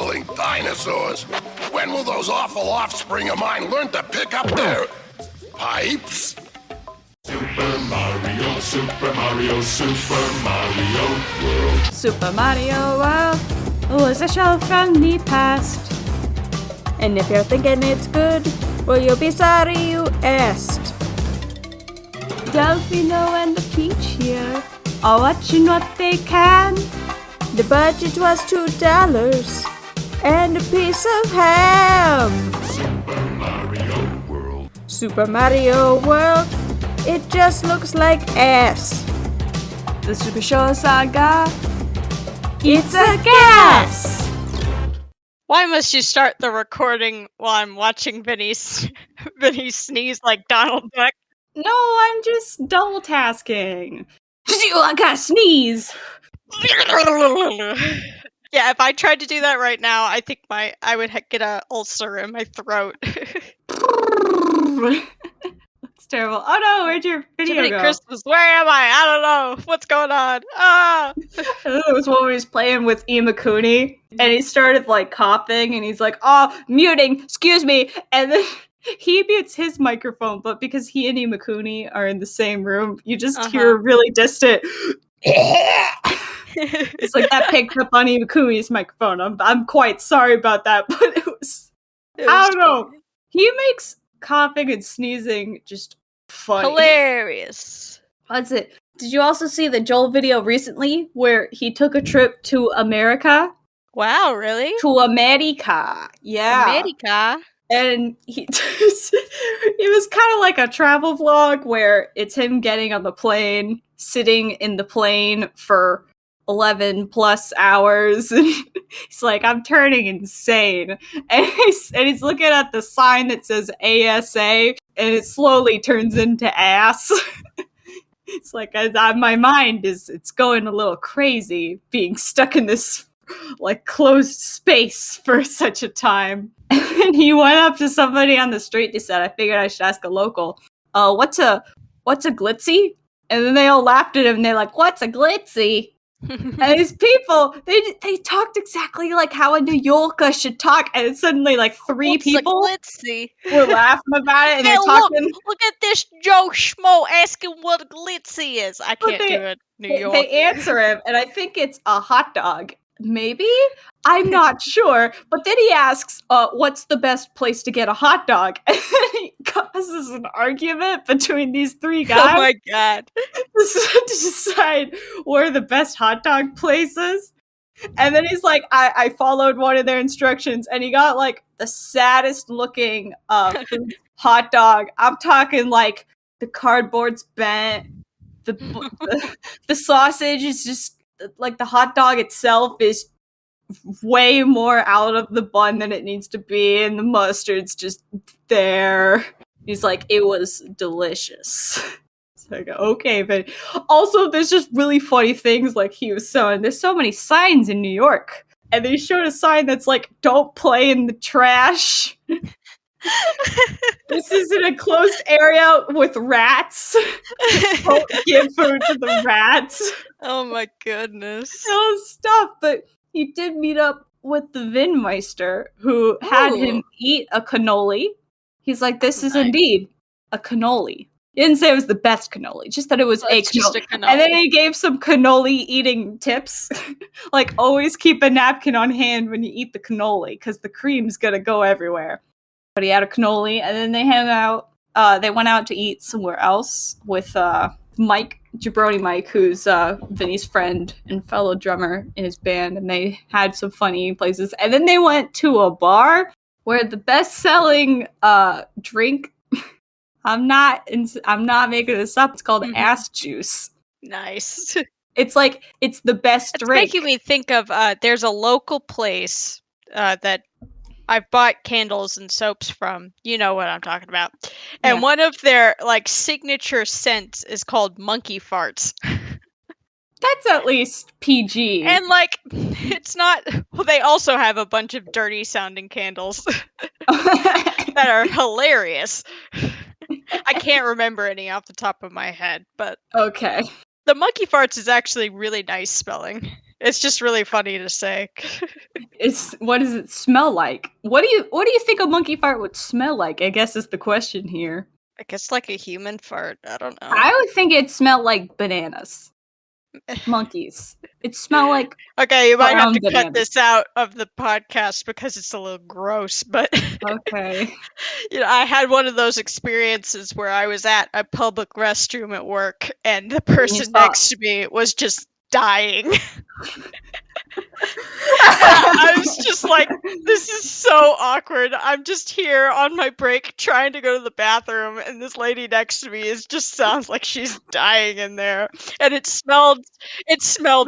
waddling dinosaurs. When will those awful offspring of mine learn to pick up their pipes? Super Mario, Super Mario, Super Mario World. Super Mario World was a show from the past. And if you're thinking it's good, well, you'll be sorry you asked. Delfino and the Peach here are watching what they can. The budget was $2 and a piece of ham. Super Mario World. Super Mario World, it just looks like ass. The Supershow Saga, it's a gas! Why must you start the recording while I'm watching Vinny sneeze like Donald Duck? No, I'm just double tasking. I gotta sneeze. Yeah, if I tried to do that right now, I think I would get an ulcer in my throat. That's terrible. Oh no, where'd your video go? Christmas, where am I? I don't know. What's going on? Ah! There was one where he was playing with Imakuni, and he started like coughing, and he's like, "Oh, muting, excuse me," and then he mutes his microphone, but because he and Imakuni are in the same room, you just hear a really distant. It's like that picked up on Imakuni's microphone. I'm quite sorry about that, but it was I don't know. He makes coughing and sneezing just funny. Hilarious. That's it. Did you also see the Joel video recently where he took a trip to America? Wow, really? To America. Yeah. America? And he it was kind of like a travel vlog where it's him getting on the plane, sitting in the plane for 11 plus hours, and he's like, I'm turning insane. And he's looking at the sign that says ASA, and it slowly turns into ass. It's like, my mind it's going a little crazy being stuck in this like closed space for such a time. And he went up to somebody on the street. He said, I figured I should ask a local, what's a glitzy? And then they all laughed at him, and they're like, what's a glitzy? And these people, they talked exactly like how a New Yorker should talk, and suddenly like three people were laughing about it, and they're talking. Look at this Joe Schmo asking what a glitzy is. I can't do it. New York. They answer him, and I think it's a hot dog. Maybe? I'm not sure. But then he asks, what's the best place to get a hot dog? And he causes an argument between these three guys. Oh my god. To decide where the best hot dog place is. And then he's like, I followed one of their instructions, and he got like the saddest looking hot dog. I'm talking like the cardboard's bent. The sausage is just like the hot dog itself is way more out of the bun than it needs to be, and the mustard's just there. He's like, it was delicious. So I go, okay, but also there's just really funny things like he was showing. There's so many signs in New York, and they showed a sign that's like, don't play in the trash. This is in a closed area with rats. Don't give food to the rats. Oh my goodness. All stuff, but he did meet up with the Vinmeister, who had him eat a cannoli. He's like, this is indeed a cannoli. He didn't say it was the best cannoli, just that it was a cannoli. And then he gave some cannoli eating tips. Like, always keep a napkin on hand when you eat the cannoli, because the cream's gonna go everywhere. But he had a cannoli, and then they hung out. They went out to eat somewhere else with Mike, Jabroni Mike, who's Vinny's friend and fellow drummer in his band, and they had some funny places. And then they went to a bar where the best-selling drink, I'm not making this up, it's called ass juice. Nice. It's like, it's the best drink. It's making me think of, there's a local place that I've bought candles and soaps from. You know what I'm talking about. And one of their, like, signature scents is called monkey farts. That's at least PG. And, like, it's not... Well, they also have a bunch of dirty-sounding candles that are hilarious. I can't remember any off the top of my head, but... Okay. The monkey farts is actually really nice spelling. It's just really funny to say. What does it smell like? What do you think a monkey fart would smell like? I guess is the question here. I guess like a human fart. I don't know. I would think it smelled like bananas. Monkeys. It smelled like Okay, you might have to bananas. cut this out of the podcast because it's a little gross, but Okay. I had one of those experiences where I was at a public restroom at work and the person next to me was just dying. I was just like, this is so awkward. I'm just here on my break trying to go to the bathroom, and this lady next to me just sounds like she's dying in there. And it smelled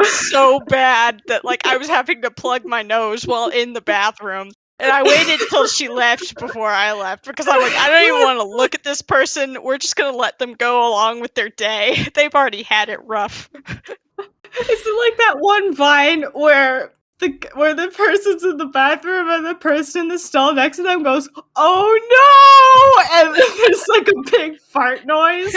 so bad that like I was having to plug my nose while in the bathroom. And I waited till she left before I left because I'm like, I don't even want to look at this person. We're just gonna let them go along with their day. They've already had it rough. Is it like that one Vine where the person's in the bathroom and the person in the stall next to them goes, "Oh no!" and there's like a big fart noise.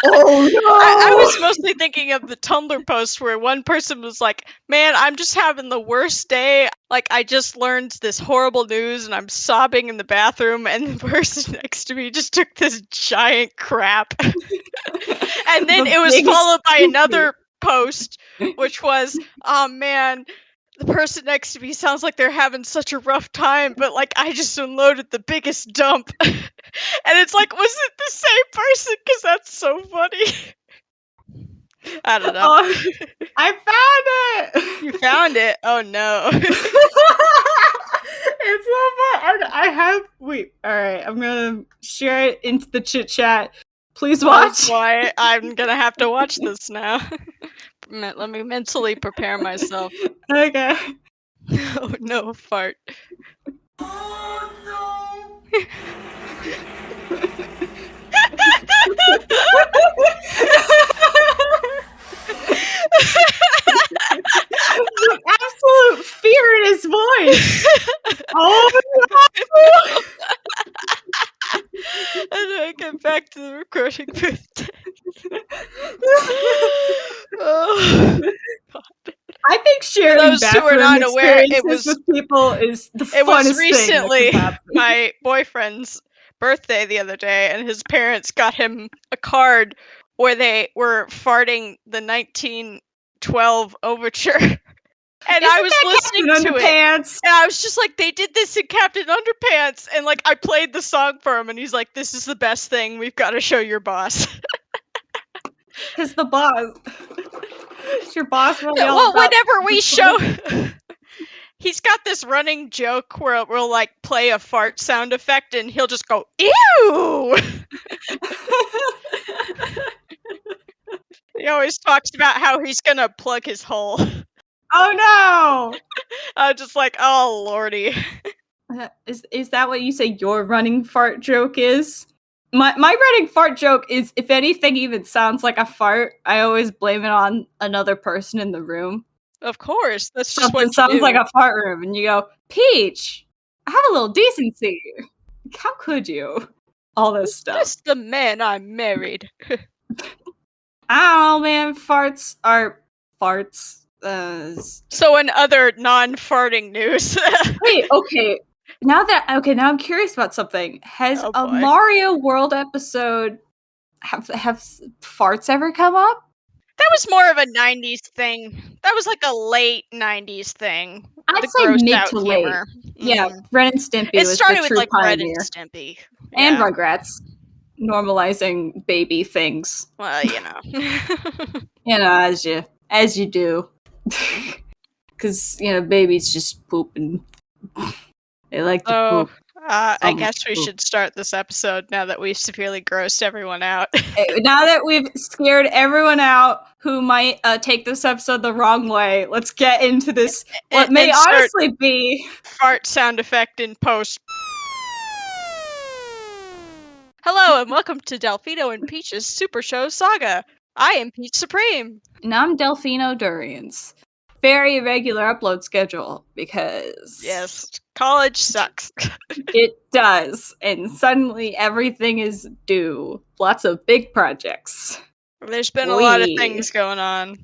Oh no! I was mostly thinking of the Tumblr post where one person was like, "Man, I'm just having the worst day. Like, I just learned this horrible news and I'm sobbing in the bathroom, and the person next to me just took this giant crap." And then it was followed by another post, which was, "Oh man, the person next to me sounds like they're having such a rough time, but like I just unloaded the biggest dump." And it's like, was it the same person? Because that's so funny. I don't know. Oh, I found it! You found it? Oh no. It's so fun. Wait, alright, I'm gonna share it into the chit chat. Please watch. That's why I'm gonna have to watch this now. Let me mentally prepare myself. Okay. Oh no, fart. The absolute fear in his voice. Oh no! How do I get back to the recording booth? Oh, I think sharing those who are not aware, experiences with people is the funnest it was thing that recently could happen. my boyfriend's birthday the other day, and his parents got him a card where they were farting the 1912 overture. And I was listening to it, and I was just like, they did this in Captain Underpants, and like I played the song for him, and he's like, "This is the best thing. We've got to show your boss." Because the boss, is your boss really all Well, about whenever we show, he's got this running joke where we'll like play a fart sound effect, and he'll just go, "Ew." He always talks about how he's gonna plug his hole. Oh no! I'm just like, oh lordy. Is that what you say your running fart joke is? My running fart joke is if anything even sounds like a fart, I always blame it on another person in the room. Of course, that's just Something what you sounds do. like a fart room, and you go, "Peach, have a little decency. How could you?" All this stuff. Just the man I married. I don't know, man. Farts are farts. So in other non-farting news. Wait, okay. Now I'm curious about something. Has Oh, a boy. Mario World episode have farts ever come up? That was more of a 90s thing. That was like a late 90s thing. I'd The say grossed mid out to late. humor. Yeah, Mhm. Ren and Stimpy It was started the with true like Red pioneer. and Stimpy. And Yeah. Rugrats. Normalizing baby things. Well, you know. You know, as you do. Because, babies just poop and they like to Oh, poop. I guess we should start this episode now that we've severely grossed everyone out. Now that we've scared everyone out who might take this episode the wrong way, let's get into this. What may Insert honestly be fart sound effect in post. Hello and welcome to Delfino and Peach's Supershow Saga. I am Peach Supreme. And I'm Delfino Durians. Very irregular upload schedule because Yes, college sucks. it does, and suddenly everything is due. Lots of big projects. There's been a lot of Oi. things going on.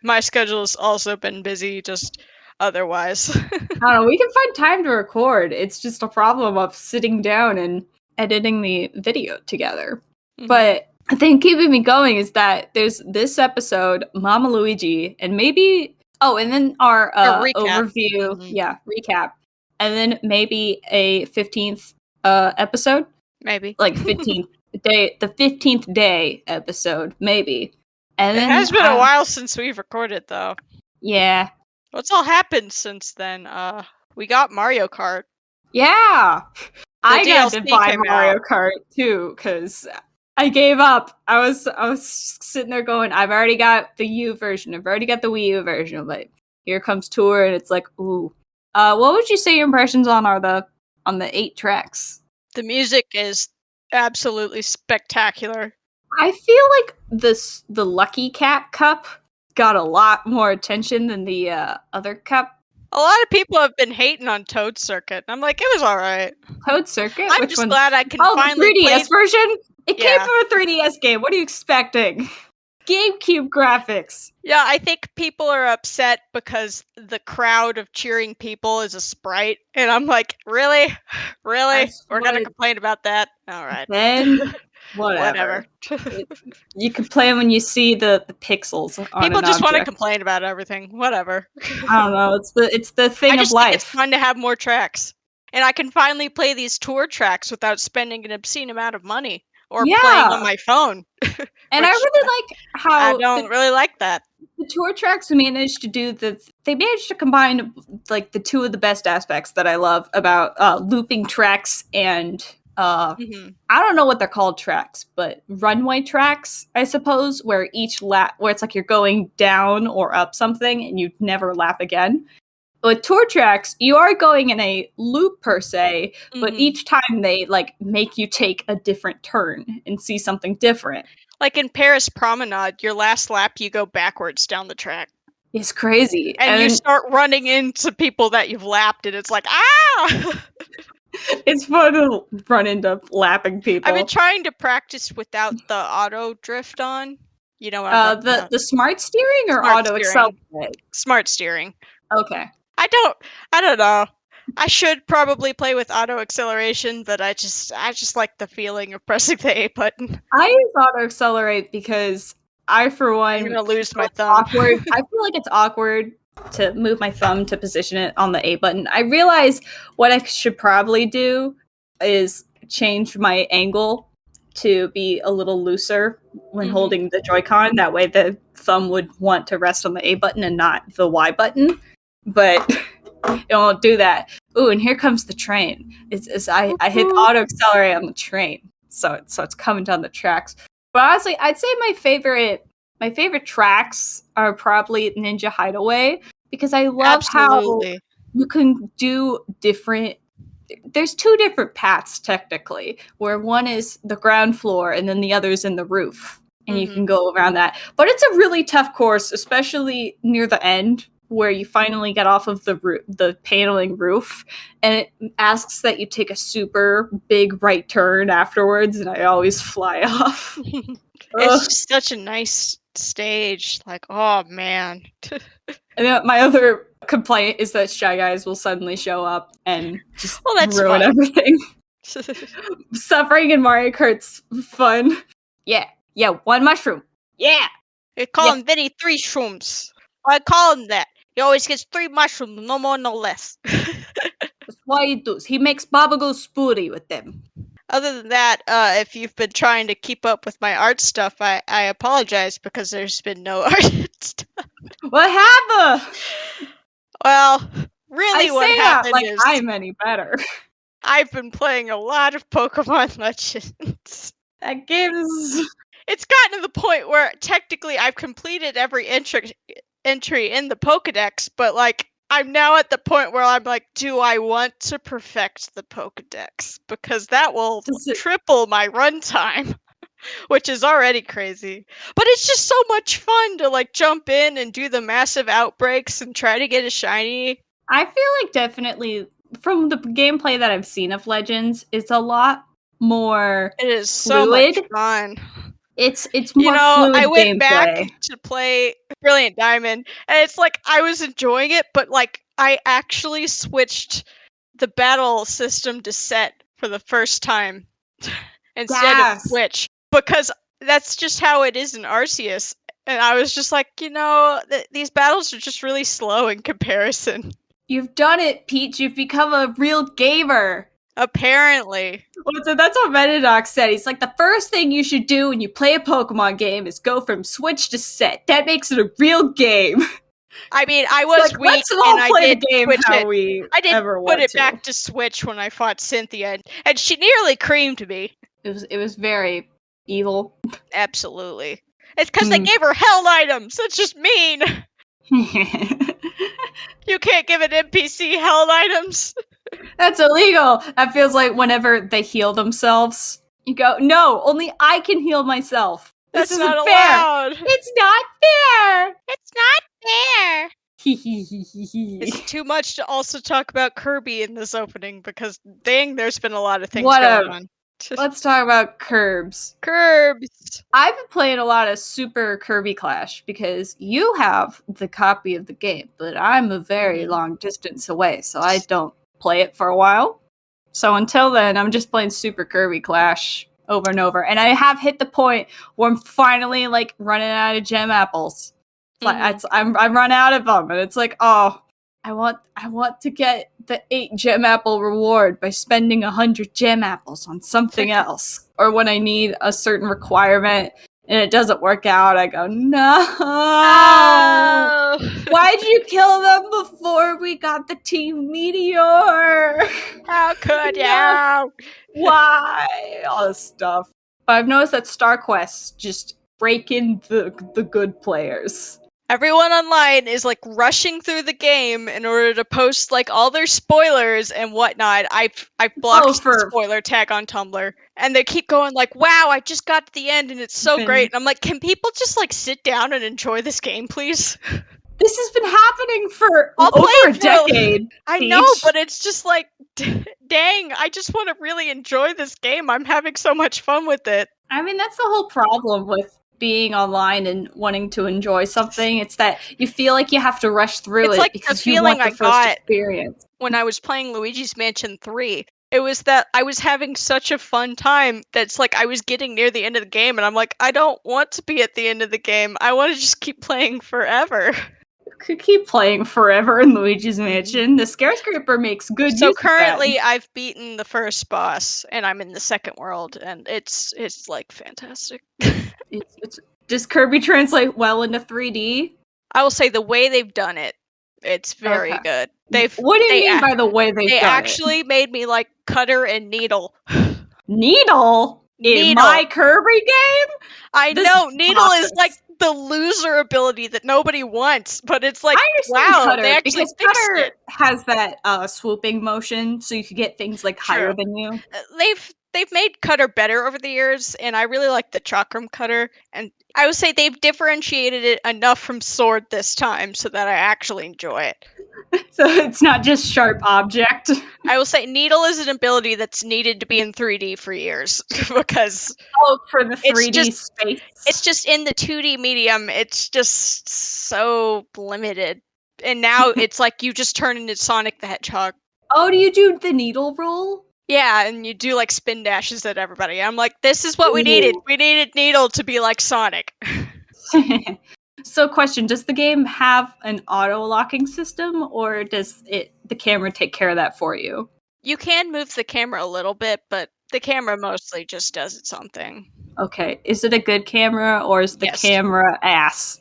My schedule's also been busy, just otherwise. I don't know, we can find time to record. It's just a problem of sitting down and editing the video together. Mhm. But the thing keeping me going is that there's this episode, Mama Luigi, and maybe and then our recap. overview, Mhm. recap, and then maybe a 15th episode, Maybe. like 15th day, the 15th day episode, maybe. And It then has been a while since we've recorded, though. Yeah, What's all happened since then? We got Mario Kart. yeah. I got to DLC buy came Mario out. Kart too because I gave up. I was sitting there going, I've already got the U version. I've already got the Wii U version. But here comes Tour, and it's like, ooh. What would you say your impressions on the 8 tracks? The music is absolutely spectacular. I feel like the Lucky Cat Cup got a lot more attention than the other cup. A lot of people have been hating on Toad Circuit. I'm like, it was alright. Toad Circuit? I'm Which just one? glad I can Oh, finally the 3DS play. version? It came Yeah. from a 3DS game. What are you expecting? GameCube graphics. Yeah, I think people are upset because the crowd of cheering people is a sprite. And I'm like, really? Really? That's We're going to what- complain about that? Alright. Then whatever. You complain when you see the pixels on People an just want to object. complain about everything. Whatever. I don't know. It's the thing I of just think it's life. fun to have more tracks. And I can finally play these tour tracks without spending an obscene amount of money or playing on my phone. And I which really like how I don't really like that. the tour tracks managed to do they managed to combine like the two of the best aspects that I love about looping tracks and Mhm. I don't know what they're called tracks, but runway tracks, I suppose, where each lap where it's like you're going down or up something and you never lap again. With tour tracks, you are going in a loop per se, but Mhm. each time they like make you take a different turn and see something different. Like in Paris Promenade, your last lap you go backwards down the track. It's crazy. And you start running into people that you've lapped and it's like, ah! It's fun to run into lapping people. I've been trying to practice without the auto drift on. You know what I'm talking about. The smart steering or Smart auto steering. accelerate? Smart steering. Okay. I don't know. I should probably play with auto acceleration, but I just like the feeling of pressing the A button. I use auto accelerate because I, for one, I'm gonna lose my it's thumb. awkward. I feel like it's awkward to move my thumb to position it on the A button. I realize what I should probably do is change my angle to be a little looser when Mhm. holding the Joy-Con. That way the thumb would want to rest on the A button and not the Y button. But it won't do that. Ooh, and here comes the train. I hit auto accelerate on the train. So it's coming down the tracks. But honestly, I'd say my favorite tracks are probably Ninja Hideaway because I love Absolutely. how you can do different. There's 2 different paths technically, where one is the ground floor and then the other is in the roof, and you can go around that. But it's a really tough course, especially near the end where you finally get off of the paneling roof, and it asks that you take a super big right turn afterwards, and I always fly off. It's just such a nice stage. Like, oh man. And then my other complaint is that Shy Guys will suddenly show up and just Well, that's ruin fun. everything. Suffering in Mario Kart's fun. Yeah, 1 mushroom. Yeah. They call him Vinny 3 shrooms. I call him that. He always gets 3 mushrooms, no more, no less. That's why he does. He makes Babagoo Spooty with them. Other than that, if you've been trying to keep up with my art stuff, I apologize because there's been no art stuff. What happened? Well, really I what say that happened like is I'm any better. I've been playing a lot of Pokemon Legends. That game is... It's gotten to the point where technically I've completed every entry in the Pokedex, but like I'm now at the point where I'm like, do I want to perfect the Pokedex? Because that will triple my runtime, which is already crazy. But it's just so much fun to like jump in and do the massive outbreaks and try to get a shiny. I feel like definitely from the gameplay that I've seen of Legends, it's a lot more It is so fluid. much fun. It's You more know, fluid I went back gameplay. to play Brilliant Diamond, and it's like I was enjoying it, but like I actually switched the battle system to set for the first time instead of Yes. Switch because that's just how it is in Arceus. And I was just like, you know, these battles are just really slow in comparison. You've done it, Peach. You've become a real gamer. Apparently. Well, so that's what Metadoc said. He's like, the first thing you should do when you play a Pokemon game is go from Switch to set. That makes it a real game. I mean, I It's was like, weak, let's all and I play the did game switch how it. we I did ever put want it to. back to Switch when I fought Cynthia, and she nearly creamed me. It was very evil. Absolutely. It's because they gave her held items. That's just mean. You can't give an NPC held items. That's illegal. That feels like whenever they heal themselves, you go, no, only I can heal myself. This That's isn't not fair. allowed. It's not fair. It's not fair. It's It's too much to also talk about Kirby in this opening because dang, there's been a lot of things Whatever. going on. Let's talk about Curbs. Curbs. I've been playing a lot of Super Kirby Clash because you have the copy of the game, but I'm a very long distance away, so I don't play it for a while. So until then, I'm just playing Super Kirby Clash over and over, and I have hit the point where I'm finally like running out of gem apples. I'm run out of them, and it's like, oh, I want to get the 8 gem apple reward by spending 100 gem apples on something else. Or when I need a certain requirement and it doesn't work out, I go, no. Why'd you kill them before we got the Team Meteor? How could you? No. Why? All this stuff. But I've noticed that Star Quest just breaking the good players. Everyone online is like rushing through the game in order to post like all their spoilers and whatnot. I've blocked the spoiler tag on Tumblr, and they keep going like, "Wow, I just got to the end and it's so great." And I'm like, "Can people just like sit down and enjoy this game, please?" This has been happening for I'll over play a decade. I know, but it's just like, dang, I just want to really enjoy this game. I'm having so much fun with it. I mean, that's the whole problem with being online and wanting to enjoy something. It's that you feel like you have to rush through It's it like because the you feeling want the I first got experience. when I was playing Luigi's Mansion 3. It was that I was having such a fun time that's like I was getting near the end of the game and I'm like, I don't want to be at the end of the game. I want to just keep playing forever. Could keep playing forever in Luigi's Mansion. The Scarescraper makes good So use currently of that. I've beaten the first boss and I'm in the second world and it's like fantastic. Does Kirby translate well into 3D? I will say the way they've done it, it's very good. What do you mean by the way they've done it? They actually made me like Cutter and Needle. Needle? In my Kirby game? I know, Needle is like the loser ability that nobody wants, but it's like, wow, Cutter, they actually because fixed Cutter it. has that swooping motion, so you could get things like higher than you. They've made Cutter better over the years, and I really like the Chakram Cutter, and I would say they've differentiated it enough from Sword this time so that I actually enjoy it. So it's not just sharp object. I will say Needle is an ability that's needed to be in 3D for years because for the 3D space. It's just in the 2D medium, it's just so limited. And now it's like you just turn into Sonic the Hedgehog. Oh, do you do the needle roll? Yeah, and you do like spin dashes at everybody. I'm like, this is what we needed. We needed Needle to be like Sonic. So question, does the game have an auto-locking system, or does the camera take care of that for you? You can move the camera a little bit, but the camera mostly just does its own thing. Okay, is it a good camera, or is the camera ass?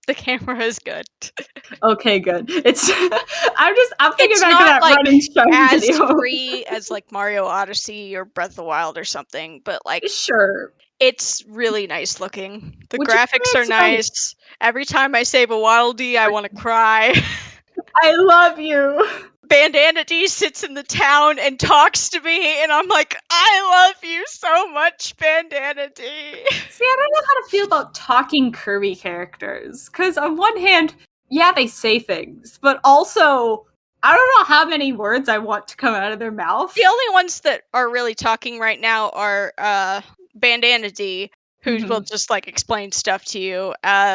The camera is good. Okay, good. I'm thinking back to that like running show as video. free as like Mario Odyssey or Breath of the Wild or something, but like sure. It's really nice looking. The graphics are nice. Every time I save a Waddle Dee, I want to cry. I love you. Bandana D sits in the town and talks to me, and I'm like, I love you so much, Bandana D. See, I don't know how to feel about talking Kirby characters. Because on one hand, yeah, they say things, but also, I don't know how many words I want to come out of their mouth. The only ones that are really talking right now are Bandana D, who will just like explain stuff to you.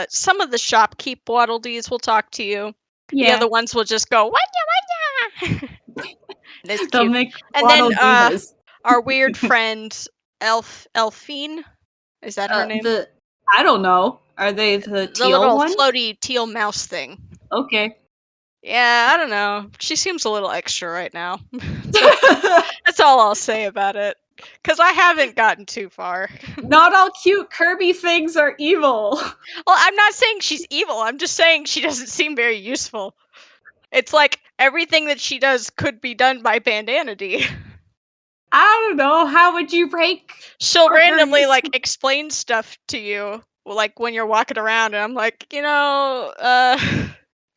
Some of the shopkeep Waddle Dees will talk to you. The Yeah, other ones will just go wanya wanya. It's they'll cute. make And then Waddle Divas. our weird friend Elfine, is that her name? I don't know. Are they the The teal little one? floaty teal mouse thing. Okay. Yeah, I don't know. She seems a little extra right now. That's all I'll say about it. Because I haven't gotten too far. Not all cute Kirby things are evil. Well, I'm not saying she's evil. I'm just saying she doesn't seem very useful. It's like everything that she does could be done by Bandana D. I don't know. How would you rank? She'll partner randomly use- like explain stuff to you, like when you're walking around, and I'm like,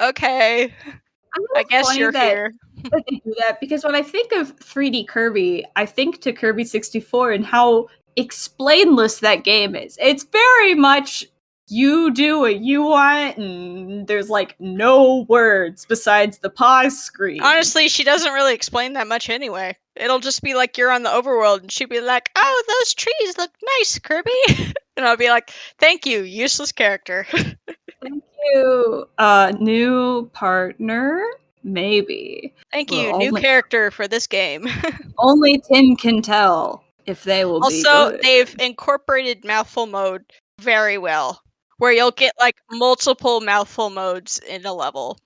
okay, I guess you're here. That they do that because when I think of 3D Kirby, I think to Kirby 64 and how explainless that game is. It's very much you do what you want, and there's like no words besides the pause screen. Honestly, she doesn't really explain that much anyway. It'll just be like you're on the overworld, and she'll be like, "Oh, those trees look nice, Kirby," and I'll be like, "Thank you, useless character." Thank you. New partner? Maybe. Thank Well, you, new character for this game. Only Tim can tell if they will be Also, good. they've incorporated mouthful mode very well, where you'll get like multiple mouthful modes in a level.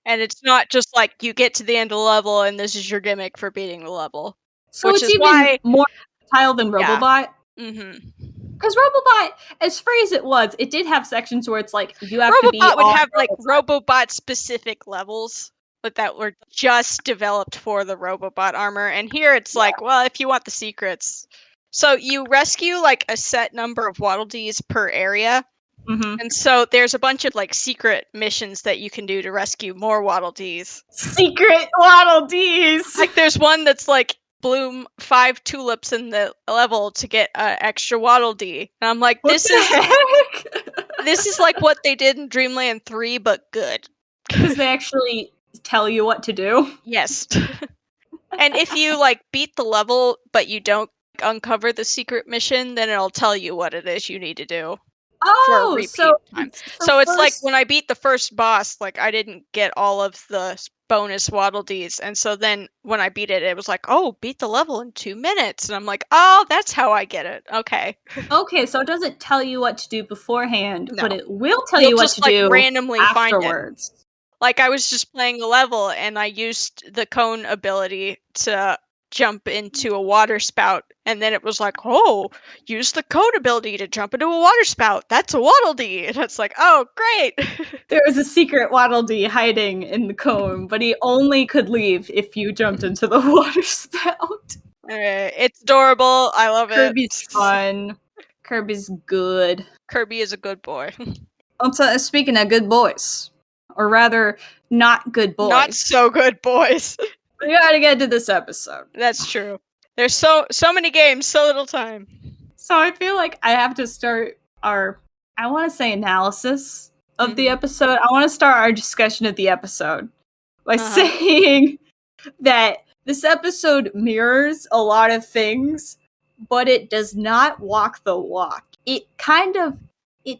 And it's not just like you get to the end of the level and this is your gimmick for beating the level. So which it's is even why more tile than Yeah. Robobot. Mhm. Because Robobot, as free as it was, it did have sections where it's like you have to be Robobot would on have like Robobot. Robobot specific levels, but that were just developed for the Robobot armor. And here it's like, well, if you want the secrets. So you rescue like a set number of Waddle Dees per area. Mhm. And so there's a bunch of like secret missions that you can do to rescue more Waddle Dees. Secret Waddle Dees! Like there's one that's like bloom 5 tulips in the level to get extra Waddle Dee. And I'm like, What this the is heck? this is like what they did in Dreamland 3, but good. Because they actually tell you what to do. Yes. And if you like beat the level but you don't uncover the secret mission, then it'll tell you what it is you need to do for a Oh, repeat so time. So it's like first- when I beat the first boss, like I didn't get all of the bonus Waddle Dees, and so then when I beat it, it was like, oh, beat the level in 2 minutes, and I'm like, oh, that's how I get it. Okay. Okay, so it doesn't tell you what to do beforehand, No. but it will tell You'll you what just to like do randomly find it. afterwards. Like I was just playing a level and I used the cone ability to jump into a water spout, and then it was like, oh, use the cone ability to jump into a water spout. That's a Waddle Dee. And it's like, oh, great. There was a secret Waddle Dee hiding in the cone, but he only could leave if you jumped into the water spout. It's adorable. I love Kirby's it. fun. Kirby's good. Kirby is a good boy. Also, speaking of good boys, or rather, not good boys. Not so good boys. We gotta get to this episode. That's true. There's so many games, so little time. So I feel like I have to start our, I want to say analysis of the episode. I want to start our discussion of the episode by saying that this episode mirrors a lot of things, but it does not walk the walk. It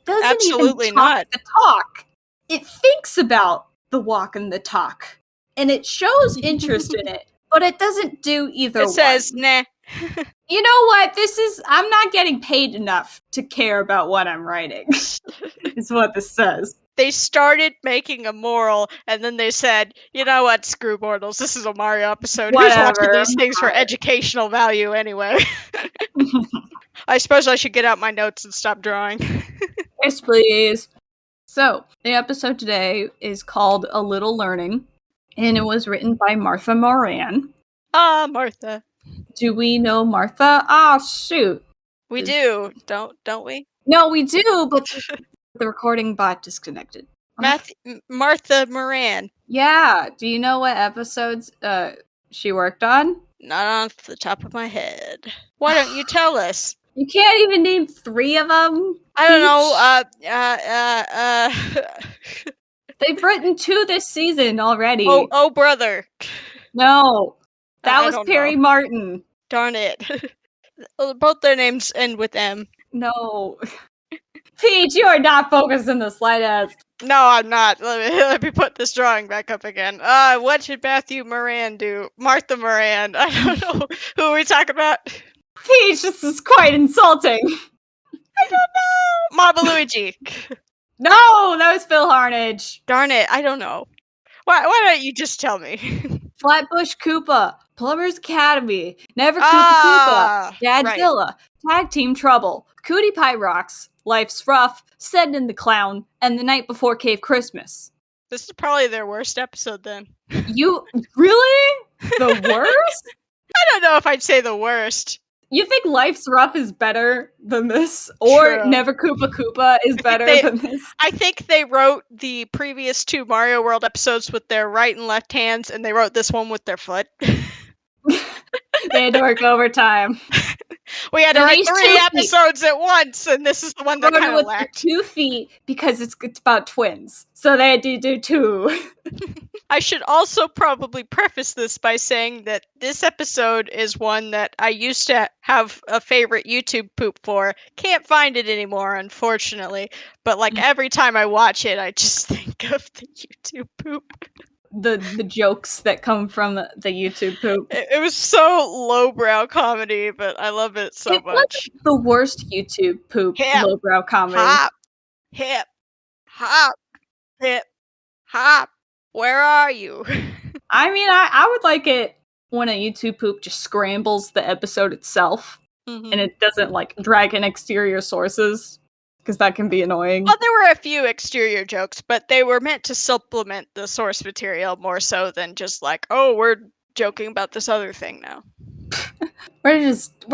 doesn't Absolutely even talk not. the talk. It thinks about the walk and the talk, and it shows interest in it, but it doesn't do either It one. says, nah. You know what? I'm not getting paid enough to care about what I'm writing, is what this says. They started making a moral, and then they said, you know what, screw mortals, this is a Mario episode. Who's watching Whatever. these things for educational value anyway? I suppose I should get out my notes and stop drawing. Yes, please. So, the episode today is called A Little Learning, and it was written by Martha Moran. Ah, Martha. Do we know Martha? Ah, shoot. We do, don't we? No, we do, but the recording bot disconnected. Martha Moran. Yeah. Do you know what episodes she worked on? Not off the top of my head. Why don't you tell us? You can't even name 3 of them? I don't know. They've written 2 this season already. Oh, brother. No. That I was don't Perry know. Martin. Darn it. Both their names end with M. No. Peach, you are not focused in the slightest. No, I'm not. Let me put this drawing back up again. What should Matthew Moran do? Martha Moran. I don't know. Who are we talking about? Peach, this is quite insulting. I don't know. Mama Luigi. No, that was Phil Harnage. Darn it, I don't know. Why don't you just tell me? Flatbush Koopa, Plumber's Academy, Never Koopa Ah, Koopa, right. Dadzilla, Tag Team Trouble, Cootie Pie Rocks, Life's Rough, Send the Clown, and The Night Before Cave Christmas. This is probably their worst episode then. You really? The worst? I don't know if I'd say the worst. You think Life's Rough is better than this? Or True. Never Koopa Koopa is better than this? I think they wrote the previous 2 Mario World episodes with their right and left hands, and they wrote this one with their foot. They had to work overtime. We had to write These 3 2 feet. episodes at once, and this is the one that Wrote it kind of with lacked. 2 feet because it's about twins. So they had to do 2. I should also probably preface this by saying that this episode is one that I used to have a favorite YouTube poop for. Can't find it anymore, unfortunately. But like every time I watch it, I just think of the YouTube poop. The jokes that come from the YouTube poop. It was so lowbrow comedy, but I love it so It much. wasn't the worst YouTube poop Hip, lowbrow comedy. Hop, hip, hop, hip, hop. Where are you? I mean, I would like it when a YouTube poop just scrambles the episode itself and it doesn't like drag in exterior sources, because that can be annoying. Well, there were a few exterior jokes, but they were meant to supplement the source material more so than just like, oh, we're joking about this other thing now. We're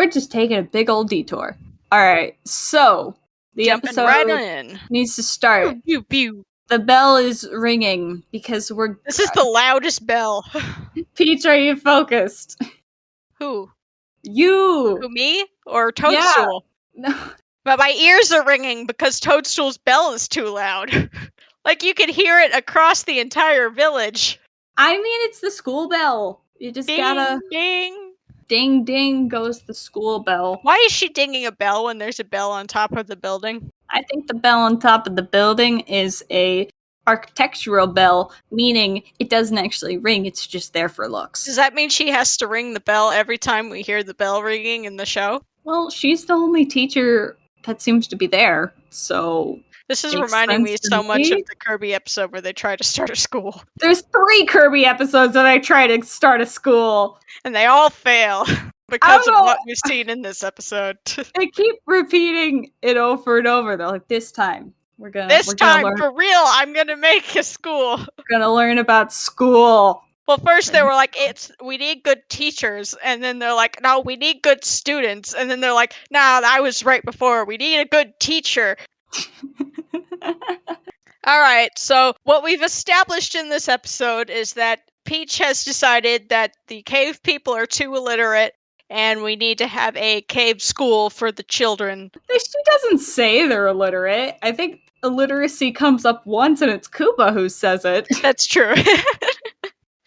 just taking a big old detour. All right, so the Jumping episode right in. needs to start. Pew, pew. The bell is ringing because we're. This is the loudest bell. Peach, are you focused? Who? You. Who, me? Or Toadstool? No. But my ears are ringing because Toadstool's bell is too loud. Like you could hear it across the entire village. I mean, it's the school bell. You just Ding, gotta. ding. Ding ding goes the school bell. Why is she dinging a bell when there's a bell on top of the building? I think the bell on top of the building is a architectural bell, meaning it doesn't actually ring, it's just there for looks. Does that mean she has to ring the bell every time we hear the bell ringing in the show? Well, she's the only teacher that seems to be there, so... This is Makes reminding me sense to so much me. of the Kirby episode where they try to start a school. There's 3 Kirby episodes that I try to start a school. And they all fail because of know. what we've seen in this episode. They keep repeating it over and over. They're like, this time, we're gonna learn, For real, I'm gonna make a school. we're gonna learn about school. Well, first they were like, we need good teachers, and then they're like, no, we need good students, and then they're like, nah, I was right before, we need a good teacher. Alright, so what we've established in this episode is that Peach has decided that the cave people are too illiterate, and we need to have a cave school for the children. She doesn't say they're illiterate. I think illiteracy comes up once, and it's Koopa who says it. That's true.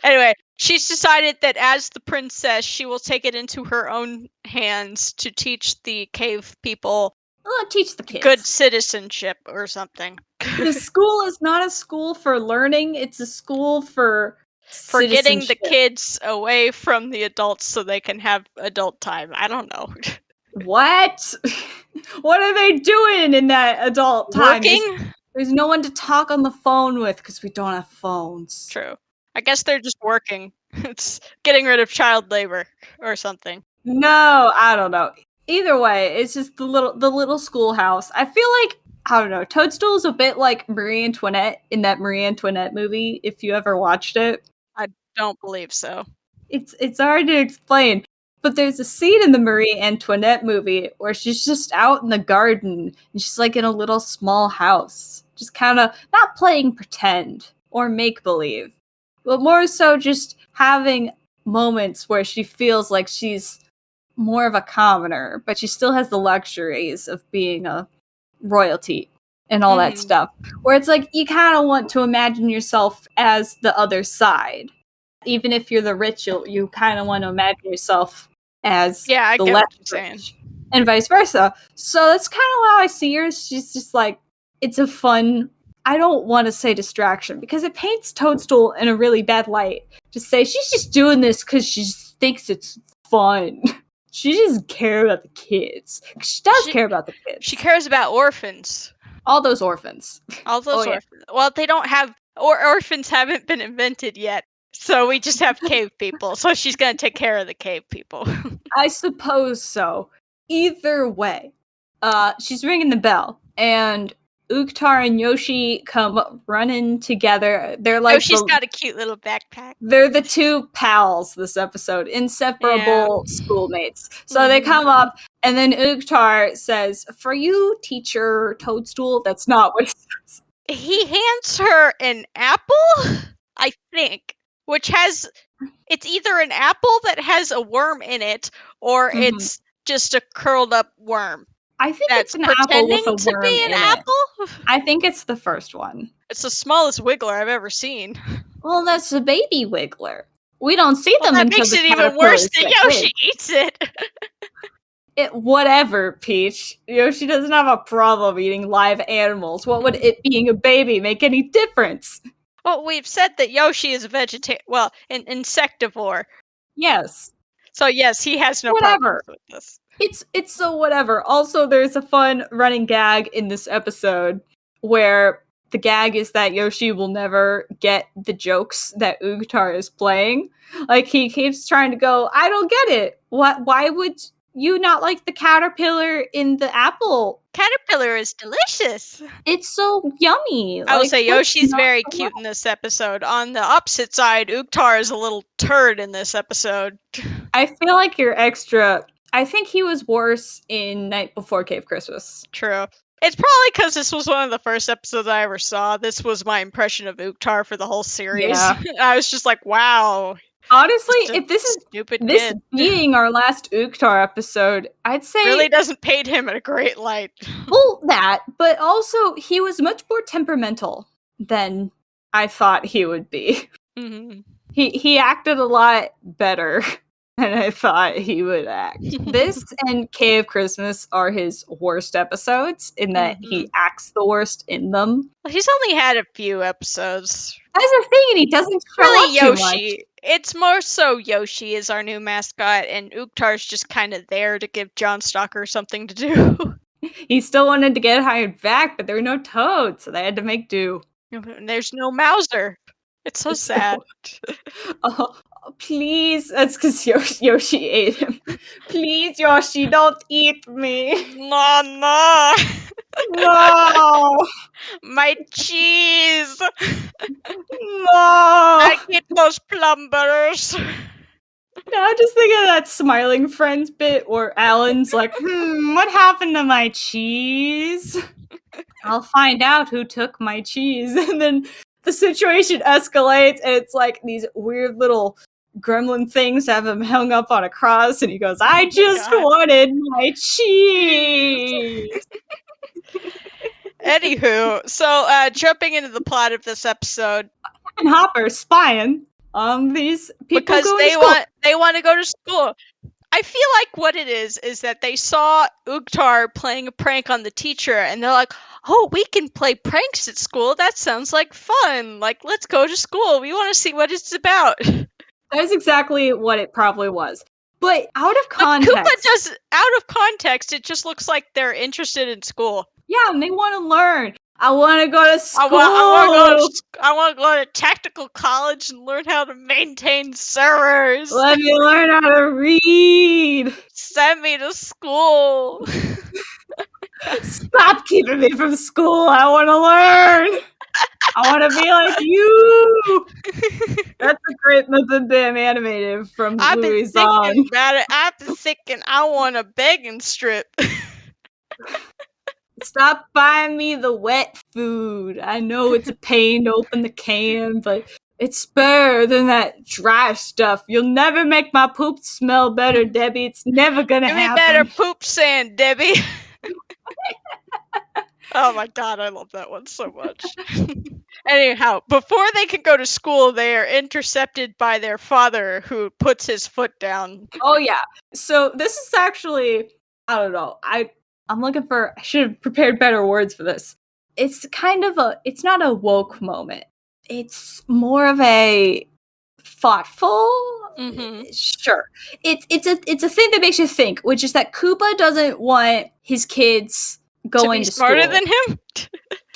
Anyway, she's decided that as the princess, she will take it into her own hands to teach the cave people Well, teach the kids. good citizenship or something. The school is not a school for learning, it's a school for Getting the citizenship. kids away from the adults so they can have adult time. I don't know. What? What are they doing in that adult time? Working? There's no one to talk on the phone with because we don't have phones. True. I guess they're just working. It's getting rid of child labor or something. No, I don't know. Either way, it's just the little schoolhouse. I feel like, I don't know, Toadstool is a bit like Marie Antoinette in that Marie Antoinette movie, if you ever watched it. I don't believe so. It's hard to explain, but there's a scene in the Marie Antoinette movie where she's just out in the garden, and she's like in a little small house, just kind of not playing pretend or make-believe, but more so just having moments where she feels like she's more of a commoner, but she still has the luxuries of being a royalty and all that stuff. Where it's like, you kind of want to imagine yourself as the other side. Even if you're the rich, you kind of want to imagine yourself as Yeah, I the get less what you're saying. rich. and vice versa. So that's kind of how I see her. She's just like, it's a fun, I don't want to say distraction because it paints Toadstool in a really bad light to say she's just doing this because she just thinks it's fun. She doesn't care about the kids. She does care about the kids. She cares about orphans. All those orphans. All those orphans. Well, they don't have, orphans haven't been invented yet. So we just have cave people. So she's going to take care of the cave people. I suppose so. Either way, she's ringing the bell, and Uktar and Yoshi come running together. They're like Yoshi's got a cute little backpack. They're the two pals this episode, inseparable schoolmates. So they come up, and then Uktar says, "For you, teacher Toadstool," that's not what he says. He hands her an apple, I think, which has, it's either an apple that has a worm in it, or it's just a curled up worm. I think it's an apple with a worm in it. I think it's the first one. It's the smallest wiggler I've ever seen. Well, that's a baby wiggler. We don't see them that until makes the it even worse that Yoshi eats it. Whatever, Peach. Yoshi doesn't have a problem eating live animals. What would it being a baby make any difference? Well, we've said that Yoshi is a vegetarian. Well, an insectivore. Yes. So yes, he has no problem with this. It's so whatever. Also, there's a fun running gag in this episode where the gag is that Yoshi will never get the jokes that Uktar is playing. Like, he keeps trying to go, I don't get it. Why would you not like the caterpillar in the apple? Caterpillar is delicious. It's so yummy. I would say Yoshi's very cute in this episode. On the opposite side, Uktar is a little turd in this episode. I feel like you're extra... I think he was worse in Night Before Cave Christmas. True. It's probably because this was one of the first episodes I ever saw. This was my impression of Uktar for the whole series. Yeah. I was just like, wow. Honestly, if this is this being our last Uktar episode, I'd say... really doesn't paint him in a great light. Well, that, but also he was much more temperamental than I thought he would be. Mm-hmm. He acted a lot better than I thought he would act. This and Cave Christmas are his worst episodes in that he acts the worst in them. Well, he's only had a few episodes. That's the thing, and he doesn't show really up Yoshi. Too much. It's more so Yoshi is our new mascot, and Uktar's just kind of there to give John Stalker something to do. He still wanted to get hired back, but there were no toads, so they had to make do. And there's no Mauser. It's so sad. Oh, please. That's because Yoshi ate him. Please, Yoshi, don't eat me. No. No. My cheese. No. I get those plumbers. Now I'm just thinking of that Smiling Friends bit where Alan's like, what happened to my cheese? I'll find out who took my cheese. And then the situation escalates, and it's like these weird little gremlin things have him hung up on a cross, and he goes, I just wanted my cheese. Anywho, so jumping into the plot of this episode. And Hopper spying on these people because they want to go to school. I feel like what it is that they saw Uktar playing a prank on the teacher, and they're like, oh, we can play pranks at school. That sounds like fun. Like, let's go to school. We want to see what it's about. That's exactly what it probably was. But out of context... out of context, it just looks like they're interested in school. Yeah, and they want to learn. I want to go to school. I want to go to tactical college and learn how to maintain servers. Let me learn how to read. Send me to school. Stop keeping me from school. I want to learn. I want to be like you. That's a great Method Damn animated from Louis Zahn. I've been thinking about it. I've been thinking I want a begging strip. Stop buying me the wet food. I know it's a pain to open the can, but it's better than that dry stuff. You'll never make my poop smell better, Debbie. It's never gonna happen. Give me better poop sand, Debbie. Oh my god, I love that one so much. Anyhow, before they can go to school, they are intercepted by their father, who puts his foot down. Oh yeah. So this is actually I don't know. I'm looking for. I should have prepared better words for this. It's kind of it's not a woke moment. It's more of a thoughtful. Sure. It's a thing that makes you think, which is that Koopa doesn't want his kids going to be smarter school. than him.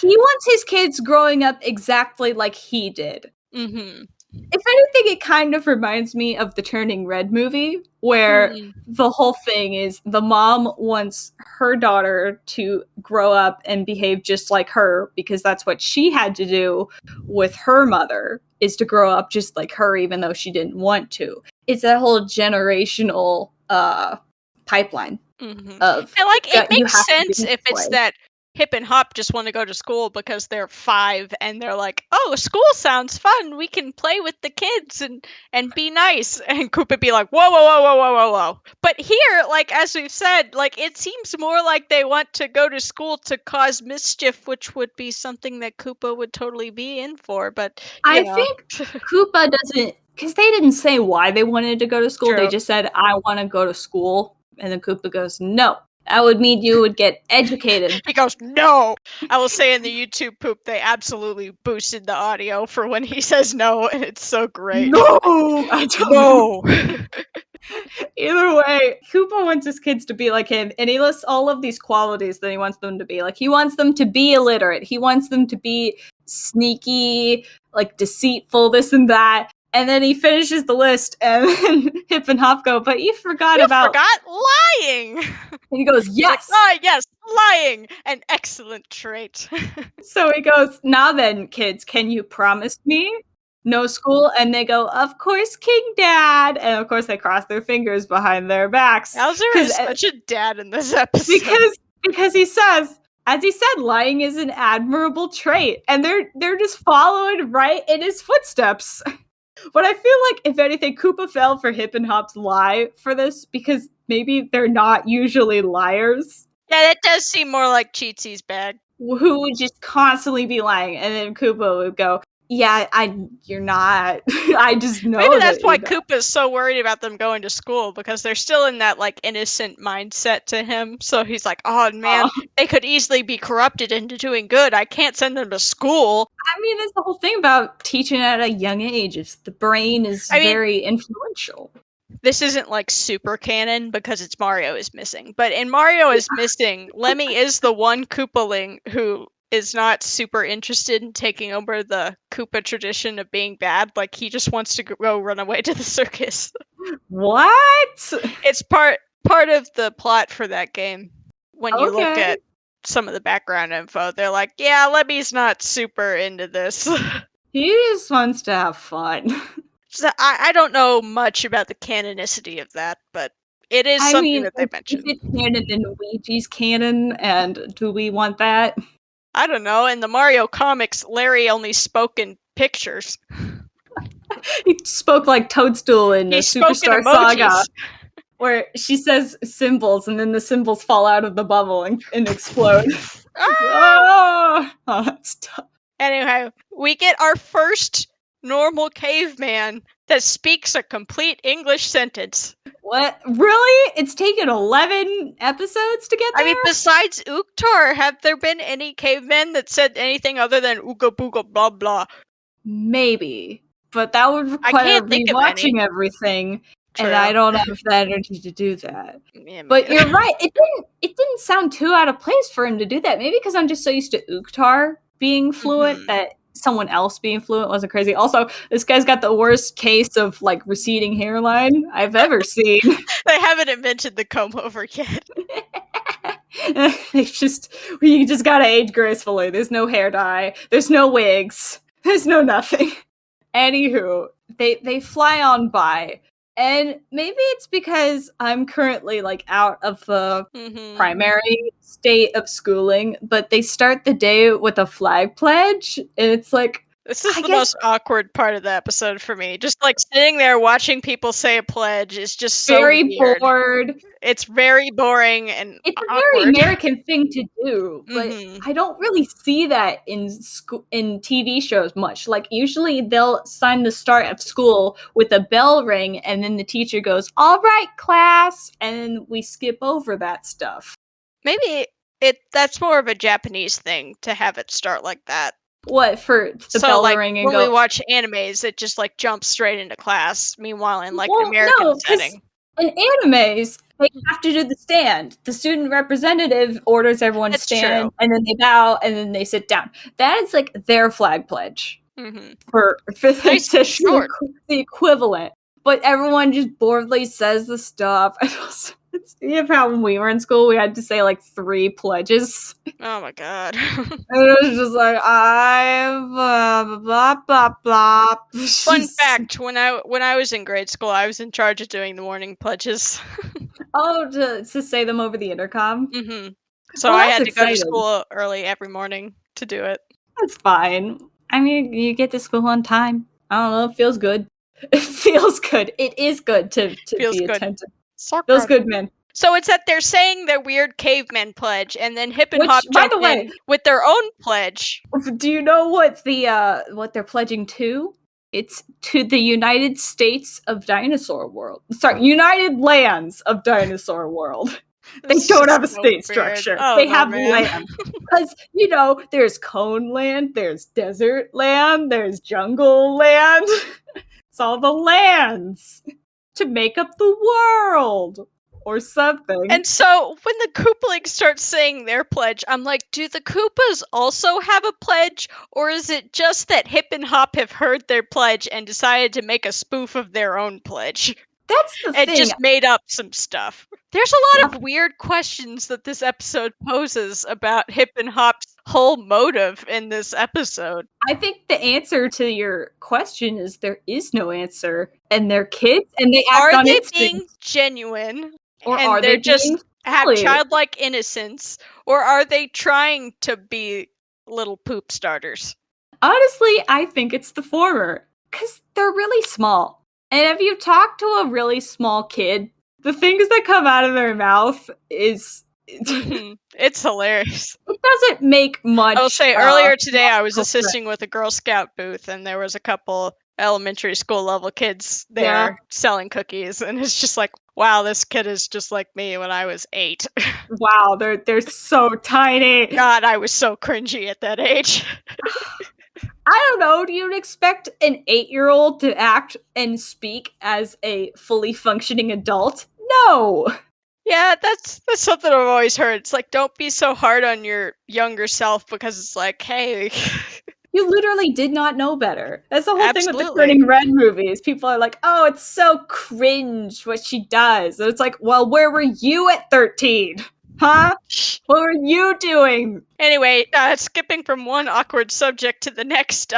He wants his kids growing up exactly like he did. Mm-hmm. If anything, it kind of reminds me of the Turning Red movie, where the whole thing is the mom wants her daughter to grow up and behave just like her, because that's what she had to do with her mother, is to grow up just like her, even though she didn't want to. It's a whole generational pipeline of... And, like, it you makes have to sense be if this it's way. that Hip and Hop just want to go to school because they're 5 and they're like, oh, school sounds fun. We can play with the kids and be nice. And Koopa be like, whoa, whoa, whoa, whoa, whoa, whoa, whoa. But here, like, as we've said, like, it seems more like they want to go to school to cause mischief, which would be something that Koopa would totally be in for. But, I think Koopa doesn't, because they didn't say why they wanted to go to school. True. They just said, I want to go to school. And then Koopa goes, no. That would mean you would get educated. He goes, no! I will say in the YouTube poop, they absolutely boosted the audio for when he says no, and it's so great. No! I don't No! Either way, Koopa wants his kids to be like him, and he lists all of these qualities that he wants them to be. Like, he wants them to be illiterate. He wants them to be sneaky, like, deceitful, this and that. And then he finishes the list, and then Hip and Hop go, but you forgot lying! And he goes, yes! Like, yes, lying! An excellent trait. So he goes, now then, kids, can you promise me no school? And they go, of course, King Dad. And of course they cross their fingers behind their backs. Bowser is such a dad in this episode. Because he says, as he said, lying is an admirable trait. And they're just following right in his footsteps. But I feel like, if anything, Koopa fell for Hip and Hop's lie for this, because maybe they're not usually liars. Yeah, that does seem more like Cheatsy's bag. Who would just constantly be lying, and then Koopa would go, yeah, you're not. I just know. Maybe that's why Koopa's so worried about them going to school, because they're still in that, like, innocent mindset to him. So he's like, oh man, they could easily be corrupted into doing good. I can't send them to school. I mean, that's the whole thing about teaching at a young age. Is the brain is very influential. This isn't like super canon because it's Mario is missing. But in Mario is Missing, Lemmy is the one Koopaling who is not super interested in taking over the Koopa tradition of being bad. Like, he just wants to go run away to the circus. What? It's part of the plot for that game. When you look at some of the background info, they're like, yeah, Lemmy's not super into this. He just wants to have fun. So I don't know much about the canonicity of that, but it is something that they mentioned. Is it canon in Luigi's canon, and do we want that? I don't know. In the Mario comics, Larry only spoke in pictures. He spoke like Toadstool in the Superstar Saga, where she says symbols, and then the symbols fall out of the bubble and explode. Oh, that's tough. Anyway, we get our first normal caveman that speaks a complete English sentence. What? Really? It's taken 11 episodes to get there? I mean, besides Uktar, have there been any cavemen that said anything other than ooga booga blah blah? Maybe. But that would require rewatching everything. True. And I don't have the energy to do that. Yeah, but you're right. It didn't sound too out of place for him to do that. Maybe because I'm just so used to Uktar being fluent that someone else being fluent wasn't crazy. Also, this guy's got the worst case of, like, receding hairline I've ever seen. They haven't invented the comb over yet. You just gotta age gracefully. There's no hair dye. There's no wigs. There's no nothing. Anywho, they fly on by. And maybe it's because I'm currently, like, out of the primary state of schooling, but they start the day with a flag pledge, and it's like, This is I the guess- most awkward part of the episode for me. Just like sitting there watching people say a pledge is just so Very weird. bored. It's very boring and It's a awkward. very American thing to do, but Mhm. I don't really see that in TV shows much. Like usually they'll sign the start of school with a bell ring, and then the teacher goes, "All right, class," and then we skip over that stuff. Maybe that's more of a Japanese thing to have it start like that. What for the So bell like ring and when go? we watch animes, it just like jumps straight into class. Meanwhile, in like Well, an American no, 'cause setting, in animes, they have to do the stand. The student representative orders everyone to That's stand, true. and then they bow, and then they sit down. That is like their flag pledge. hmm For Nice and it's short. the equivalent. But everyone just boredly says the stuff. It's how when we were in school, we had to say like 3 pledges. Oh my god. And it was just like, I blah, blah, blah, blah, blah. Fun fact: when I was in grade school, I was in charge of doing the morning pledges. Oh, to say them over the intercom? hmm So Well, I that's had to go to exciting. school early every morning to do it. That's fine. I mean, you get to school on time. I don't know, it feels good. It feels good. It is good to Feels be good. attentive. So Feels good, man. So it's that they're saying their weird caveman pledge, and then Hip and Which, Hop by jump the way- in with their own pledge. Do you know what what they're pledging to? It's to the United States of Dinosaur World. Sorry, United Lands of Dinosaur World. They It's don't just have a so state weird. structure. Oh, They no, have man. land. Because, there's cone land, there's desert land, there's jungle land. It's all the lands to make up the world. Or something. And so when the Koopalings start saying their pledge, I'm like, do the Koopas also have a pledge? Or is it just that Hip and Hop have heard their pledge and decided to make a spoof of their own pledge? That's the And thing. just made up some stuff. There's a lot of weird questions that this episode poses about Hip and Hop's whole motive in this episode. I think the answer to your question is there is no answer. And they're kids and they act Are on they instinct. being genuine? Or and are they're they just being have silly? childlike innocence? Or are they trying to be little poop starters? Honestly, I think it's the former. Because they're really small. And if you talk to a really small kid, the things that come out of their mouth is... It's hilarious. It doesn't make much... I'll say earlier today I was logical assisting with a Girl Scout booth, and there was a couple elementary school level kids there Yeah. selling cookies, and it's just like, wow, this kid is just like me when I was 8. Wow, they're so tiny. God, I was so cringy at that age. I don't know, do you expect an 8-year-old to act and speak as a fully functioning adult? No! Yeah, that's something I've always heard. It's like, don't be so hard on your younger self, because it's like, hey, You literally did not know better. That's the whole thing with the Absolutely. Turning Red movies. People are like, oh, it's so cringe what she does. And it's like, well, where were you at 13? Huh? What were you doing? Anyway, skipping from one awkward subject to the next,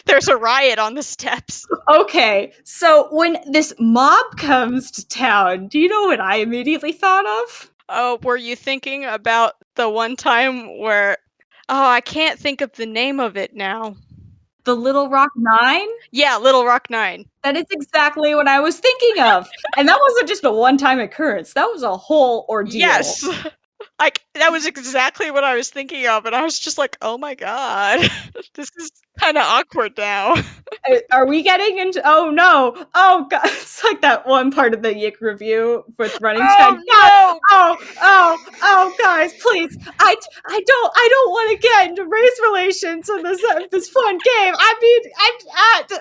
there's a riot on the steps. Okay, so when this mob comes to town, do you know what I immediately thought of? Oh, were you thinking about the one time where... Oh, I can't think of the name of it now. The Little Rock Nine? Yeah, Little Rock 9. That is exactly what I was thinking of. And that wasn't just a one-time occurrence. That was a whole ordeal. Yes! Like, that was exactly what I was thinking of, and I was just like, oh my god. This is kind of awkward now. Are we getting into... Oh, no. Oh, God. It's like that one part of the Yick review with Running Oh, Tide. no! Oh, guys, please. I don't want to get into race relations in this fun game. I mean,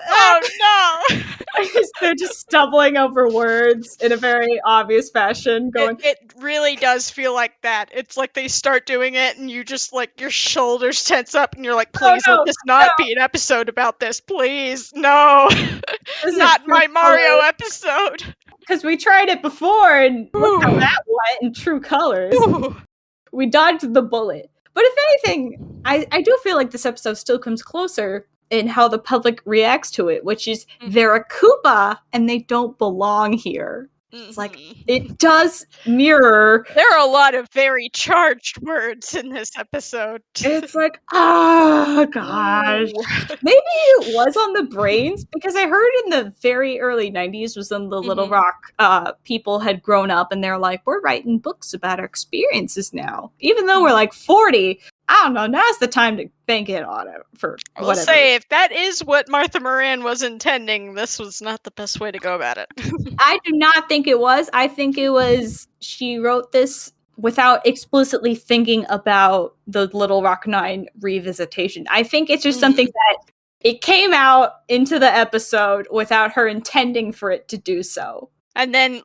Oh no! They're just stumbling over words in a very obvious fashion, going, It really does feel like that. It's like they start doing it, and you just like your shoulders tense up, and you're like, "Please no, let this not be an episode about this, please, no, This is not my True Mario Colors. episode." Because we tried it before, and look how Ooh. that went in True Colors. Ooh. We dodged the bullet. But if anything, I do feel like this episode still comes closer in how the public reacts to it, which is they're a Koopa and they don't belong here. It's like, it does mirror. There are a lot of very charged words in this episode. It's like, oh gosh. Ooh. Maybe it was on the brains, because I heard in the very early 90s was when the Little Rock people had grown up and they're like, we're writing books about our experiences now. Even though we're like 40, I don't know, now's the time to bank it on it for I will whatever. say, if that is what Martha Moran was intending, this was not the best way to go about it. I do not think it was. I think it was, she wrote this without explicitly thinking about the Little Rock 9 revisitation. I think it's just something that it came out into the episode without her intending for it to do so. And then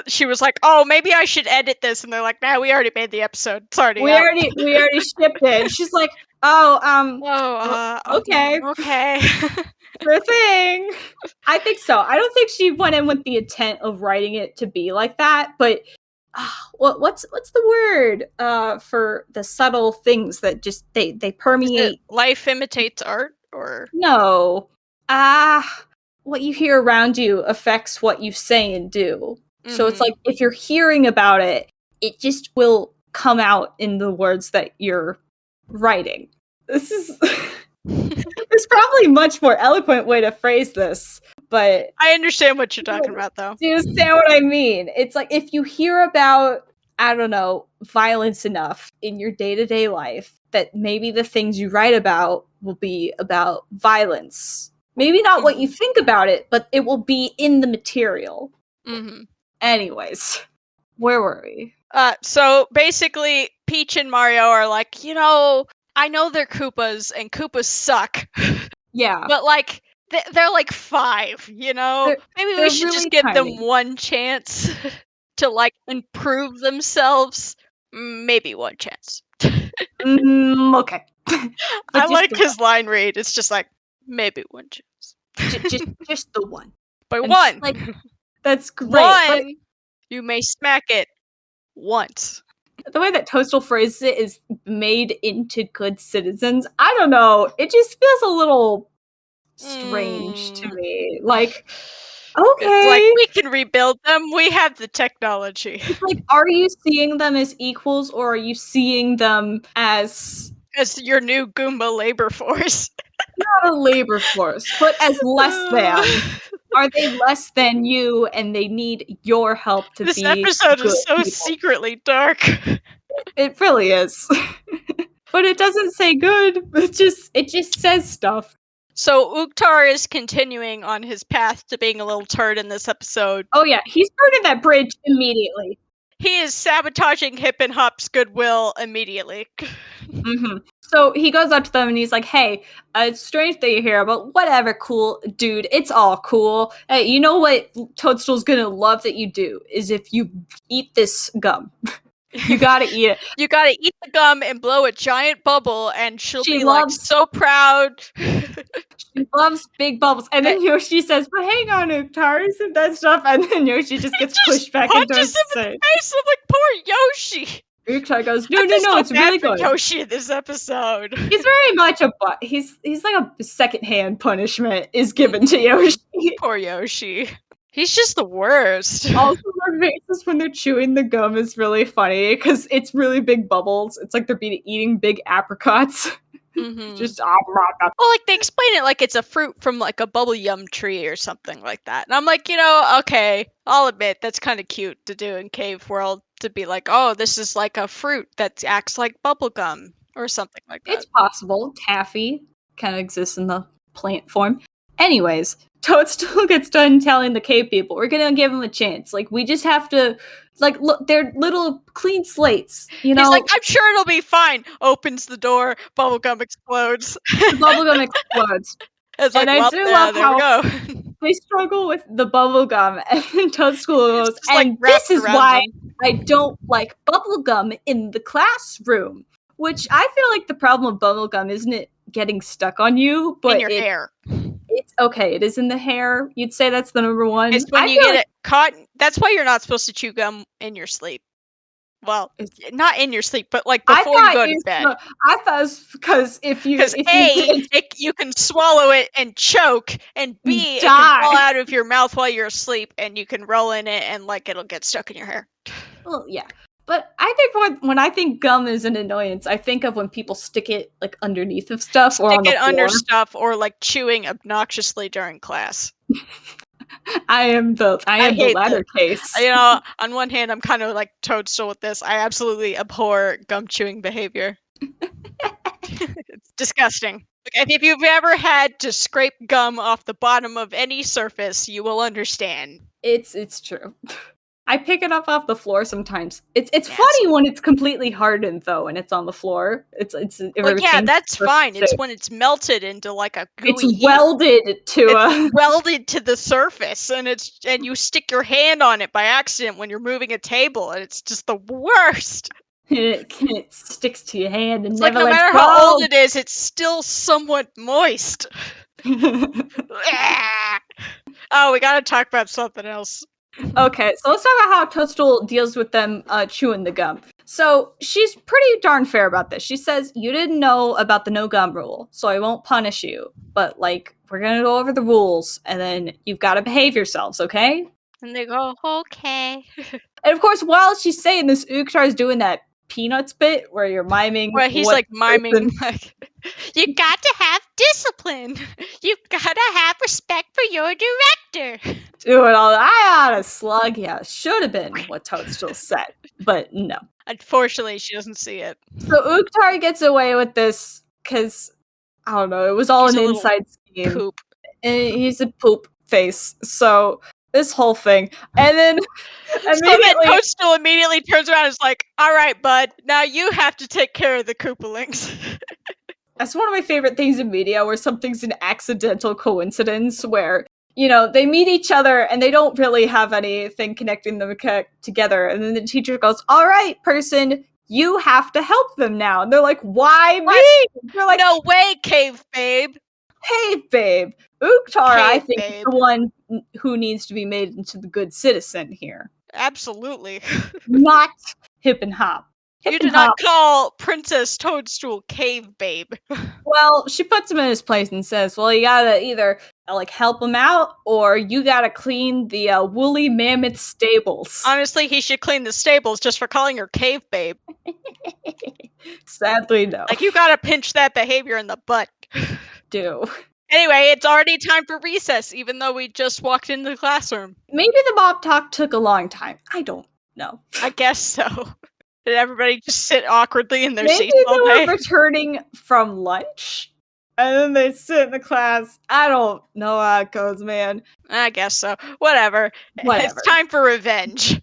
she was like, "Oh, maybe I should edit this." And they're like, "Nah, we already made the episode. It's already We out." already shipped it. She's like, okay. Okay. Sure thing. I think so. I don't think she went in with the intent of writing it to be like that, but what's the word for the subtle things that just they permeate? Life imitates art, or no. What you hear around you affects what you say and do. So it's like, if you're hearing about it, it just will come out in the words that you're writing. This is there's probably a much more eloquent way to phrase this, but I understand what you're talking about, though. do you understand what I mean? It's like, if you hear about, I don't know, violence enough in your day-to-day life, that maybe the things you write about will be about violence. Maybe not what you think about it, but it will be in the material. Anyways, where were we? So basically, Peach and Mario are like, I know they're Koopas, and Koopas suck. Yeah. But, like, they're like 5, Maybe we should really just give tiny. them one chance to, like, improve themselves. Maybe one chance. Okay. I like his line read. It's just like, maybe one chance. just the one. By And one. like, that's great. One, you may smack it once. The way that Toadstool phrases it is made into good citizens. I don't know. It just feels a little strange to me. Like, okay. It's like, we can rebuild them. We have the technology. It's like, are you seeing them as equals, or are you seeing them as your new Goomba labor force? Not a labor force, but as less than. Are they less than you, and they need your help to this be episode good is so people? secretly dark. It really is. But it doesn't say good. It just says stuff. So Uktar is continuing on his path to being a little turd in this episode. Oh yeah, he's burning that bridge immediately. He is sabotaging Hip and Hop's goodwill immediately. So he goes up to them and he's like, hey, it's strange that you're here, but whatever, cool, dude, it's all cool. Hey, you know what Toadstool's gonna love that you do is if you eat this gum. You gotta eat it. You gotta eat the gum and blow a giant bubble, and she'll be loves- like so proud. She loves big bubbles. And then Yoshi says, but hang on, Uktar, isn't that stuff? And then Yoshi just gets pushed back into his face. I'm like, poor Yoshi. Uktar goes, no, it's really good. Yoshi in this episode. He's very much a butt. He's like a secondhand punishment is given to Yoshi. Poor Yoshi. He's just the worst. Also, their faces when they're chewing the gum is really funny because it's really big bubbles. It's like they're eating big apricots. Just well, like they explain it like it's a fruit from like a bubble yum tree or something like that. And I'm like, okay, I'll admit that's kind of cute to do in Cave World, to be like, oh, this is like a fruit that acts like bubble gum or something like that. It's possible. Taffy kind of exists in the plant form. Anyways, Toadstool gets done telling the cave people, we're gonna give them a chance. Like, we just have to, like, look, they're little clean slates, He's like, I'm sure it'll be fine. Opens the door, bubblegum explodes. The bubblegum explodes. It's like, and I do love there how we go. They struggle with the bubblegum, and then Toadstool goes, just, like, and this is wrapped why around I don't like bubblegum in the classroom. Which I feel like the problem with bubblegum isn't it getting stuck on you, but in your hair. It's okay. It is in the hair. You'd say that's the number one. It's when you get it caught. That's why you're not supposed to chew gum in your sleep. Well, It's- not in your sleep, but like I before you thought go to bed. I thought it was because if you Because A, you can swallow it and choke, and B, it can fall die. out of your mouth while you're asleep, and you can roll in it, and like it'll get stuck in your hair. Well, yeah. But I think when I think gum is an annoyance, I think of when people stick it like underneath of stuff or on Stick the it under floor. stuff, or like chewing obnoxiously during class. I am the hate latter case. You know, on one hand, I'm kind of like Toadstool with this. I absolutely abhor gum chewing behavior. It's disgusting. Like, if you've ever had to scrape gum off the bottom of any surface, you will understand. It's true. I pick it up off the floor sometimes. It's Yes. funny when it's completely hardened though, and it's on the floor. It's Well, yeah, that's fine. It's safe. when it's melted into like a gooey It's heap. welded to It's welded to the surface, and you stick your hand on it by accident when you're moving a table, and it's just the worst. it sticks to your hand and It's like never no lets matter go. how old it is, it's still somewhat moist. Oh, we gotta talk about something else. Okay, so let's talk about how Toadstool deals with them chewing the gum. So she's pretty darn fair about this. She says, you didn't know about the no gum rule, so I won't punish you. But, like, we're gonna go over the rules, and then you've gotta behave yourselves, okay? And they go, okay. And of course, while she's saying this, Ukhtar is doing that Peanuts bit where you're miming. Well, he's what like miming, person- like, you got to have discipline. You gotta have respect for your director. doing all that. I ought to slug. Yeah, should have been what Toadstool said, but no. Unfortunately, she doesn't see it. So Ukhtar gets away with this because I don't know. It was all He's an a little inside scheme. Poop. And he's a poop face. So this whole thing, and then So then Toadstool immediately turns around and is like, all right, bud, now you have to take care of the Koopalings. that's one of my favorite things in media, where something's an accidental coincidence, where they meet each other and they don't really have anything connecting them together, and then the teacher goes, "All right, person, you have to help them now." And they're like, "Why me?" They're like, No way, cave babe. "Hey, babe, Ukhtar, I Cave think, babe. is the one who needs to be made into the good citizen here, Absolutely. not Hip and Hop." You Hip did and not Hop. call Princess Toadstool cave babe. Well, she puts him in his place and says, "Well, you gotta either help him out, or you gotta clean the woolly mammoth stables." Honestly, he should clean the stables just for calling her cave babe. Sadly, no. Like, you gotta pinch that behavior in the butt. Do. Anyway, it's already time for recess, even though we just walked into the classroom. Maybe the mob talk took a long time. I don't know. I guess so. Did everybody just sit awkwardly in their Maybe seats all they day? were returning from lunch, and then they sit in the class. I don't know how it goes, man. I guess so. Whatever. Whatever. It's time for revenge.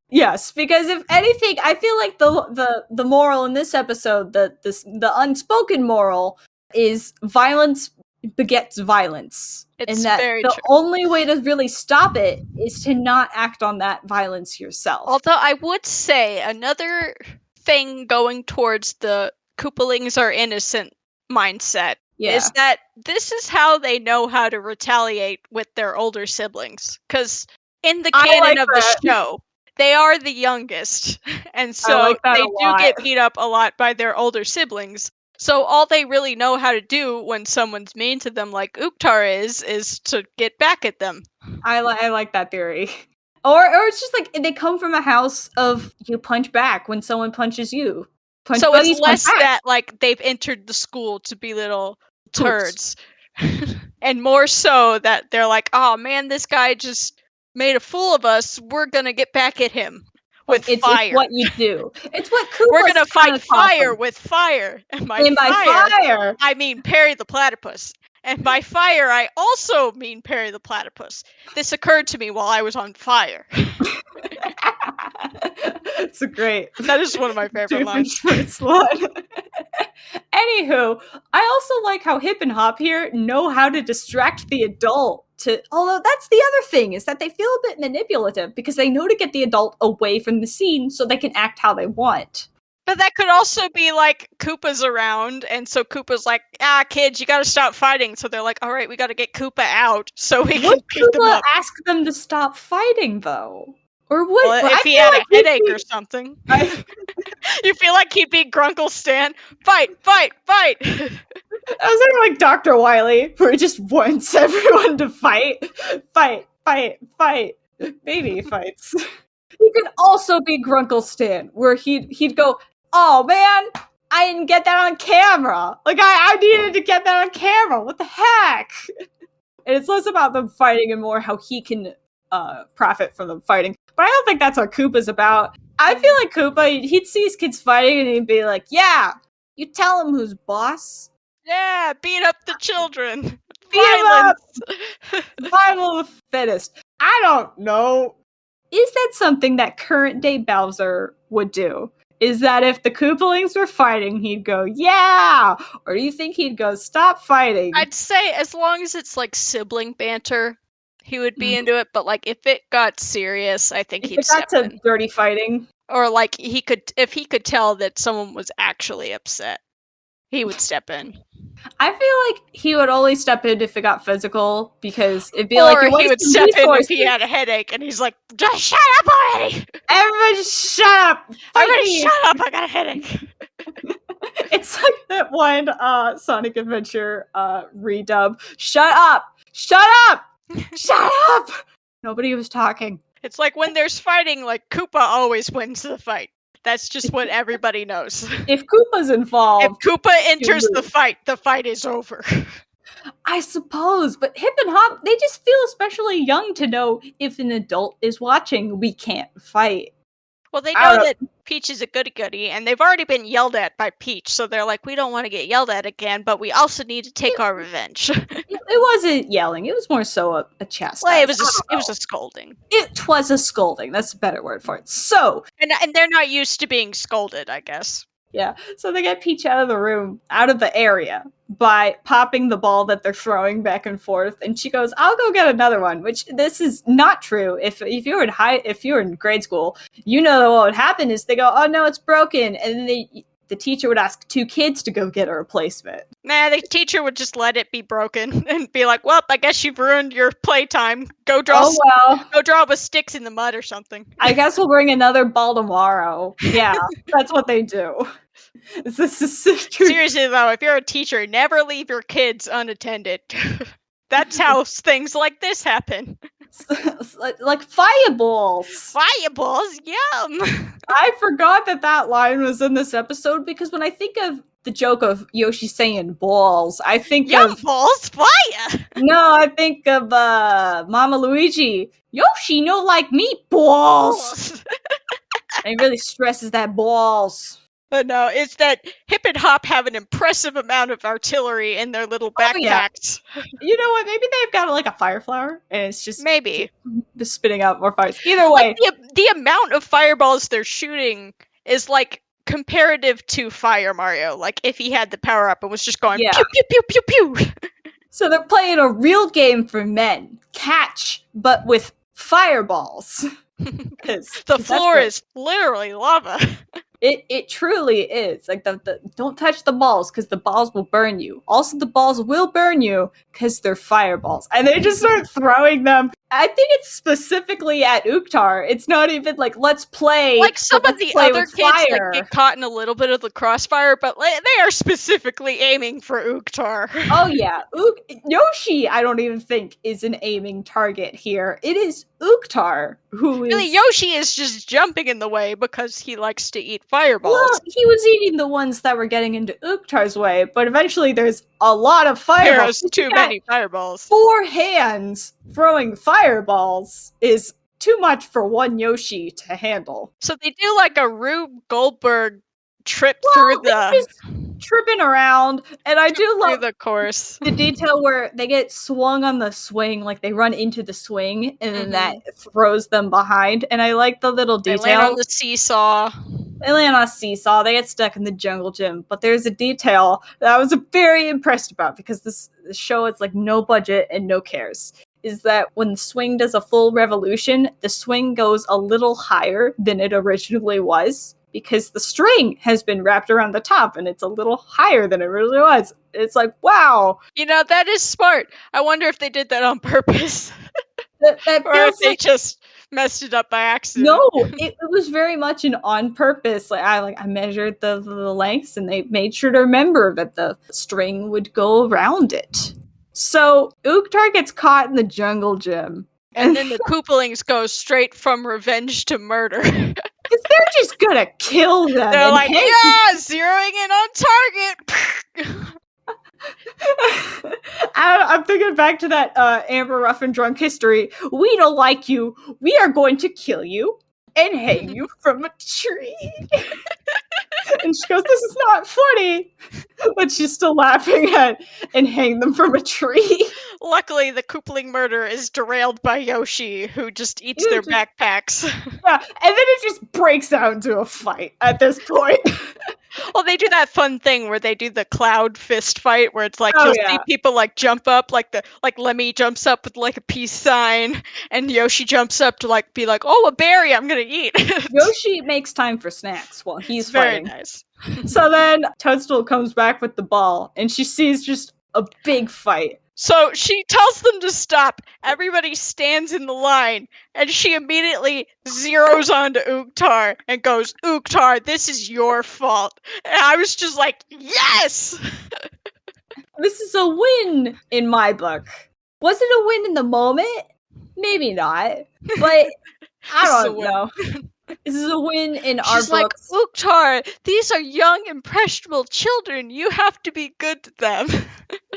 Yes, because if anything, I feel like the moral in this episode, the unspoken moral, is violence begets violence. It's and that very the true. only way to really stop it is to not act on that violence yourself. Although I would say another thing going towards the Koopalings are innocent mindset is that this is how they know how to retaliate with their older siblings. Because in the canon of the show, they are the youngest. And so they do get beat up a lot by their older siblings. So all they really know how to do when someone's mean to them, like Ukhtar is to get back at them. I like that theory. Or it's just like they come from a house of you punch back when someone punches you. So it's less that like they've entered the school to be little turds, and more so that they're like, oh man, this guy just made a fool of us. We're gonna get back at him. With fire. It's what you do. It's what Koopas we're gonna fight fire with fire. And by fire, I mean Perry the Platypus. And by fire, I also mean Perry the Platypus. This occurred to me while I was on fire. It's great. That is one of my favorite lines. Anywho, I also like how Hip and Hop here know how to distract the adult. Although that's the other thing, is that they feel a bit manipulative because they know to get the adult away from the scene so they can act how they want. But that could also be like Koopa's around, and so Koopa's like, kids, you gotta stop fighting. So they're like, all right, we gotta get Koopa out so we can beat them up. Ask them to stop fighting, though? Or would Well, I if he feel had like a he'd headache be- or something. I, You feel like he'd be Grunkle Stan. Fight, fight, fight! I was thinking like Dr. Wily, where he just wants everyone to fight. Fight, fight, fight. Baby fights. He could also be Grunkle Stan, where he'd go, oh man, I didn't get that on camera. Like I needed to get that on camera. What the heck? And it's less about them fighting and more how he can profit from them fighting. But I don't think that's what Koopa's about. I feel like Koopa, he'd see his kids fighting and he'd be like, yeah, you tell him who's boss. Yeah, beat up the children. Beat 'em up! Violence. Survival of the fittest. I don't know. Is that something that current day Bowser would do? Is that if the Koopalings were fighting, he'd go, yeah! Or do you think he'd go, stop fighting? I'd say as long as it's like sibling banter, he would be into it. But like if it got serious, I think If he'd it got step to in. dirty fighting. Or like if he could tell that someone was actually upset, he would step in. I feel like he would only step in if it got physical, because it'd be Or like, you're he would wasting step in if he resources. had a headache and he's like, just shut up already! Everybody just shut up! Fight Everybody me! shut up, I got a headache. It's like that one Sonic Adventure redub. Shut up! Shut up! Shut up! Nobody was talking. It's like when there's fighting, like Koopa always wins the fight. That's just what everybody knows. If Koopa's If involved, Koopa enters lose. the fight is over. I suppose, but Hip and Hop, they just feel especially young to know if an adult is watching, we can't fight. Well, they I know don't- that Peach is a goody-goody, and they've already been yelled at by Peach, so they're like, we don't want to get yelled at again, but we also need to take our revenge. It wasn't yelling, it was more so a chastisement. Well, it was a scolding. It was a scolding, that's a better word for it. So, And they're not used to being scolded, I guess. yeah, so they get Peach out of the room, out of the area, by popping the ball that they're throwing back and forth, and she goes, "I'll go get another one." Which this is not true. If you were in grade school, you know what would happen is they go, "Oh no, it's broken," and then the teacher would ask two kids to go get a replacement. Nah, the teacher would just let it be broken and be like, "Well, I guess you've ruined your playtime. Go draw. Oh well, Go draw with sticks in the mud or something." I guess we'll bring another ball tomorrow. Yeah, that's what they do. This is true. Seriously though, if you're a teacher, never leave your kids unattended. That's how things like this happen. Like fireballs. Fireballs, yum! I forgot that line was in this episode because when I think of the joke of Yoshi saying balls, I think Yum of balls, fire! I think of Mama Luigi. Yoshi no like meatballs. And he really stresses that balls. But no, it's that Hip and Hop have an impressive amount of artillery in their little Oh, yeah. backpacks. You know what? Maybe they've got like a fire flower, and it's just Maybe. spitting out more fires. Either way, Like, the amount of fireballs they're shooting is like comparative to Fire Mario. Like if he had the power up and was just going Yeah. pew pew pew pew pew. so they're playing a real game for men, catch, but with fireballs. The floor is literally lava. It truly is. Like the don't touch the balls because the balls will burn you. Also, the balls will burn you because they're fireballs, and they just start throwing them. I think it's specifically at Uktar. It's not even like let's play. Like some but of let's the play other with kids fire. like, get caught in a little bit of the crossfire, but they are specifically aiming for Uktar. Oh yeah, Yoshi. I don't even think is an aiming target here. It is Uktar who is. Really, Yoshi is just jumping in the way because he likes to eat fireballs. Well, he was eating the ones that were getting into Uktar's way, but eventually there's a lot of fireballs. There's too many fireballs. 4 hands throwing fireballs is too much for one Yoshi to handle. So they do like a Rube Goldberg trip Well, through they're the just tripping around, and I do through love the course. the detail where they get swung on the swing, like they run into the swing, and then that throws them behind. And I like the little They detail. land on the seesaw. They land on a seesaw. They get stuck in the jungle gym. But there's a detail that I was very impressed about because this show is like no budget and no cares. Is that when the swing does a full revolution, the swing goes a little higher than it originally was because the string has been wrapped around the top and it's a little higher than it really was. It's like, wow. You know, that is smart. I wonder if they did that on purpose. That Or if feels they like just messed it up by accident. No, it was very much an on purpose. I measured the lengths, and they made sure to remember that the string would go around it. So Uktar gets caught in the jungle gym. And then the Koopalings go straight from revenge to murder. Because they're just gonna kill them. They're like, yeah, zeroing in on target. I'm thinking back to that Amber Ruffin drunk history. We don't like you. We are going to kill you and hang you from a tree. And she goes, this is not funny. But she's still laughing at and hang them from a tree. Luckily, the Koopaling murder is derailed by Yoshi, who just eats their backpacks. Yeah, and then it just breaks out into a fight at this point. Well, they do that fun thing where they do the cloud fist fight, where it's like you'll see people like jump up, like Lemmy jumps up with like a peace sign, and Yoshi jumps up to like be like, "Oh, a berry, I'm gonna eat." Yoshi makes time for snacks while he's very fighting. Nice. So then Toadstool comes back with the ball, and she sees just a big fight. So she tells them to stop. Everybody stands in the line, and she immediately zeroes onto Uktar and goes, "Uktar, this is your fault." And I was just like, yes! This is a win in my book. Was it a win in the moment? Maybe not. But I don't know. This is a win in our books. She's like, Uktar, these are young, impressionable children. You have to be good to them.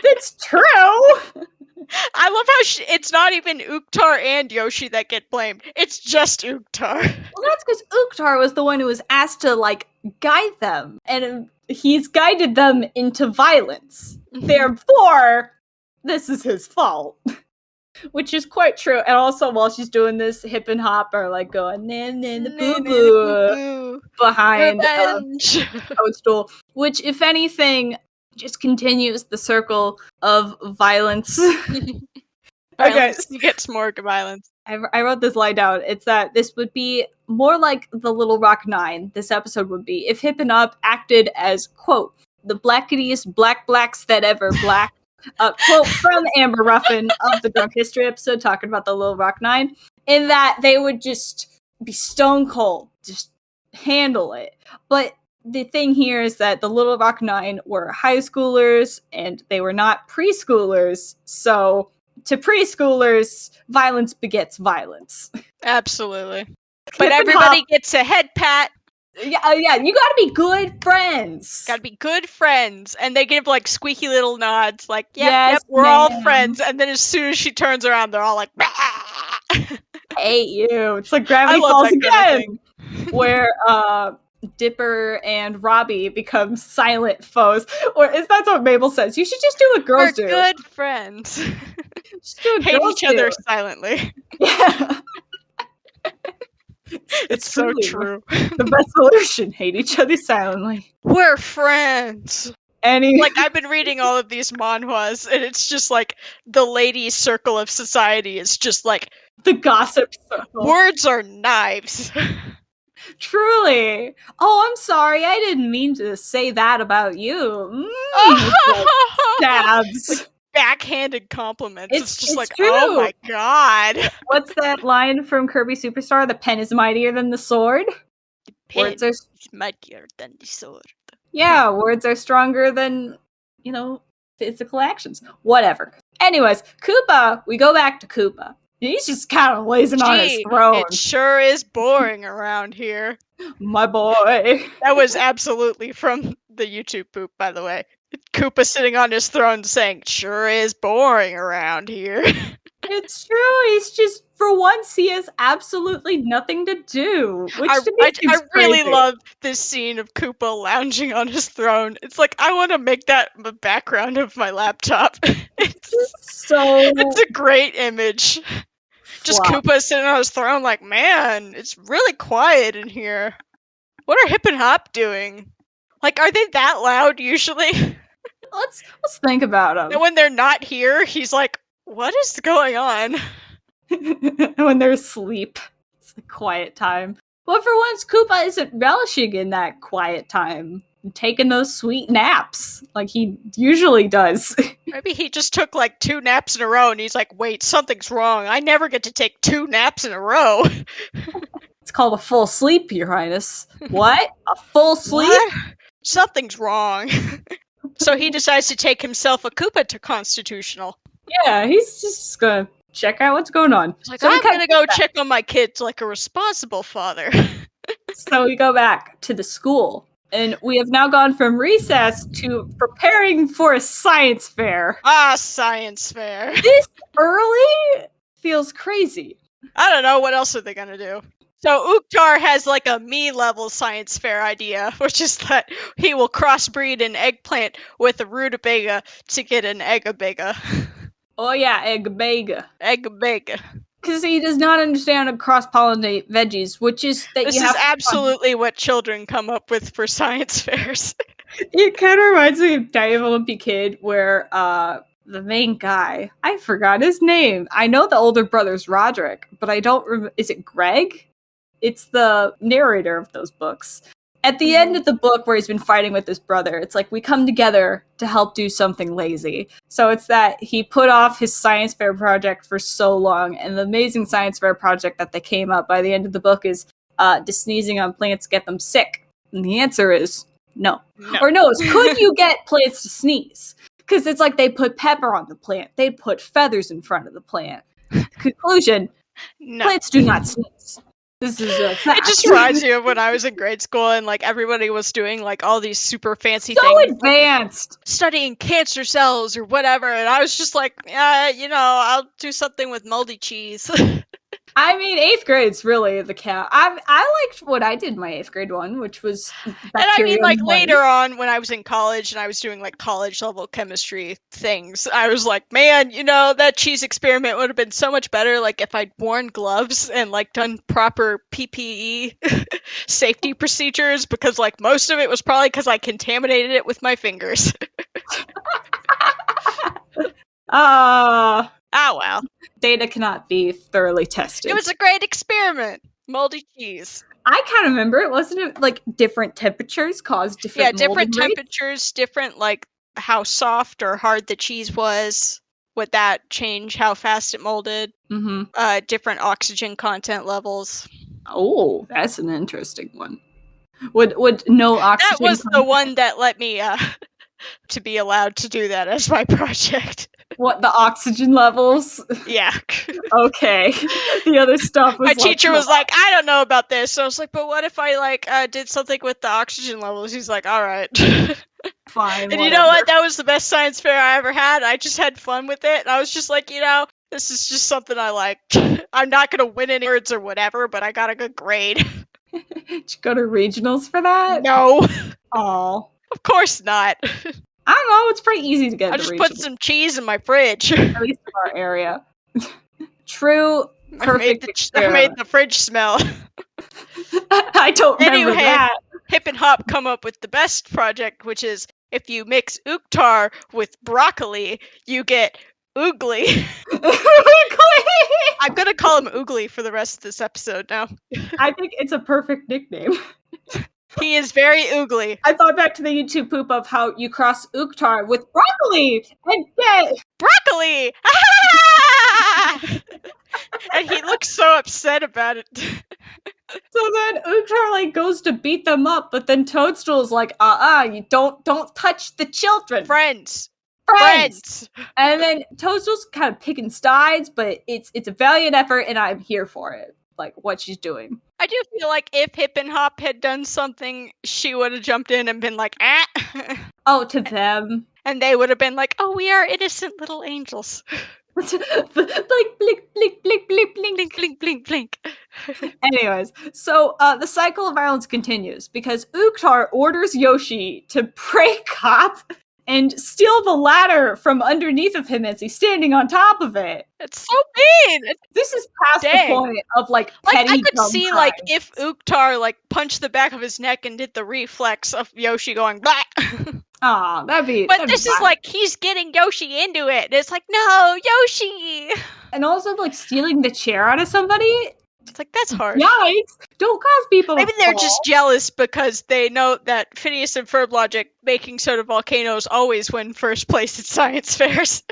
That's true! I love how it's not even Uktar and Yoshi that get blamed. It's just Uktar. Well, that's because Uktar was the one who was asked to, like, guide them. And he's guided them into violence. Therefore, this is his fault. Which is quite true. And also, while she's doing this, Hip and Hop are, like, going, the boo-boo behind Toadstool. Which, if anything, just continues the circle of violence. Violence gets more violence. I wrote this line down. It's that this would be more like the Little Rock Nine, this episode would be, if Hip and Hop acted as, quote, the blacketiest blacks that ever black. Quote from Amber Ruffin of the Drunk History episode talking about the Little Rock Nine, in that they would just be stone cold, just handle it. But the thing here is that the Little Rock Nine were high schoolers and they were not preschoolers. So to preschoolers, violence begets violence. Absolutely. But everybody gets a head pat. Yeah, you gotta be good friends. Gotta be good friends. And they give like squeaky little nods, like, yep, we're all friends. And then as soon as she turns around, they're all like, bah! I hate you. It's like Gravity Falls again, where Dipper and Robbie become silent foes. Or is that what Mabel says? You should just do what girls do. We're good friends. Just do what hate girls each other silently. Yeah. It's so true. The best solution, hate each other silently. We're friends. Like, I've been reading all of these manhwas, and it's just like the ladies' circle of society is just like the gossip circle. Words are knives. Truly. Oh, I'm sorry. I didn't mean to say that about you. Stabs. Like, backhanded compliments. It's just like, true. Oh my god. What's that line from Kirby Superstar? The pen is mightier than the sword? Words are mightier than the sword. Yeah, words are stronger than, physical actions. Whatever. Anyways, Koopa, we go back to Koopa. He's just kind of lazing on his throne. It sure is boring around here. My boy. That was absolutely from the YouTube poop, by the way. Koopa sitting on his throne saying, sure is boring around here. It's true. He's just, for once, he has absolutely nothing to do. Which I really crazy. love this scene of Koopa lounging on his throne. It's like, I want to make that the background of my laptop. It's a great image. Just Koopa sitting on his throne like, man, it's really quiet in here. What are Hip and Hop doing? Like, are they that loud usually? Let's think about him. And when they're not here, he's like, what is going on? When they're asleep. It's a quiet time. But for once, Koopa isn't relishing in that quiet time. taking those sweet naps like he usually does. Maybe he just took like 2 naps in a row and he's like, wait, something's wrong. I never get to take 2 naps in a row. It's called a full sleep, Your Highness. What? A full sleep? What? Something's wrong. So he decides to take himself a Koopa to Constitutional. Yeah, he's just gonna check out what's going on. He's like, So we I'm kinda gonna go back. check on my kids like a responsible father. So we go back to the school, and we have now gone from recess to preparing for a science fair. Science fair. This early feels crazy. I don't know, what else are they gonna do? So Uktar has like a me-level science fair idea, which is that he will crossbreed an eggplant with a rutabaga to get an eggabaga. Oh yeah, egg bega. Eggabaga. Because he does not understand how to cross-pollinate veggies, which is that This you is have to absolutely what children come up with for science fairs. It kind of reminds me of Dive Olympic Kid, where the main guy, I forgot his name. I know the older brother's Roderick, but I don't remember. Is it Greg? It's the narrator of those books. At the end of the book where he's been fighting with his brother, it's like we come together to help do something lazy. So it's that he put off his science fair project for so long, and the amazing science fair project that they came up by the end of the book is to sneezing on plants get them sick. And the answer is no. Or no, it's could you get plants to sneeze? Because it's like they put pepper on the plant. They put feathers in front of the plant. Conclusion, No. plants do not sneeze. This is a fact. It just reminds me of when I was in grade school and like everybody was doing like all these super fancy so things. advanced. Studying cancer cells or whatever, and I was just like, I'll do something with moldy cheese. I mean, 8th grade's really the count. I liked what I did in my 8th grade one, which was And I mean, bacterium like one. later on when I was in college and I was doing like college level chemistry things, I was like, man, that cheese experiment would have been so much better like if I'd worn gloves and like done proper PPE safety procedures, because like most of it was probably because I contaminated it with my fingers. Oh well. Data cannot be thoroughly tested. It was a great experiment. Moldy cheese. I kind of remember it, wasn't it? Like different temperatures caused different. Yeah, different molding rates? temperatures, different like how soft or hard the cheese was. Would that change how fast it molded? Mm-hmm. Different oxygen content levels. Oh, that's an interesting one. Would no oxygen? That was the one that let me to be allowed to do that as my project. What, the oxygen levels? Yeah. Okay. The other stuff was My teacher was like, I don't know about this. So I was like, but what if I like did something with the oxygen levels? He's like, all right. fine. And you know what? That was the best science fair I ever had. I just had fun with it. And I was just like, this is just something I liked. I'm not going to win any awards or whatever, but I got a good grade. Did you go to regionals for that? No. Oh. Of course not. I don't know. It's pretty easy to get. I just put some cheese in my fridge. At least in our area. True. Perfect. I made the fridge smell. I don't remember Anyway, that. Hip and Hop come up with the best project, which is if you mix Uktar with broccoli, you get Oogly. I'm gonna call him Oogly for the rest of this episode now. I think it's a perfect nickname. He is very oogly. I thought back to the YouTube poop of how you cross Uktar with broccoli and get broccoli. And he looks so upset about it. So then Uktar like goes to beat them up, but then Toadstool's like, you don't touch the children. Friends. And then Toadstool's kind of picking sides, but it's a valiant effort, and I'm here for it. Like what she's doing. I do feel like if Hip and Hop had done something, she would have jumped in and been like, ah. Oh, to them. And they would have been like, oh, we are innocent little angels. blink, blink, blink, blink, blink, blink, blink, blink, blink, blink. Anyways, so the cycle of violence continues because Uktar orders Yoshi to break Hop and steal the ladder from underneath of him as he's standing on top of it. It's so mean. This is past the point of like petty I could see crime. like if Uktar like punched the back of his neck and did the reflex of Yoshi going blah. Aw, that'd be. But this is like he's getting Yoshi into it. And it's like no, Yoshi. And also like stealing the chair out of somebody. It's like, that's harsh. Yikes! Don't cause people Maybe to they're fall. just jealous because they know that Phineas and Ferb logic, baking soda volcanoes always win first place at science fairs.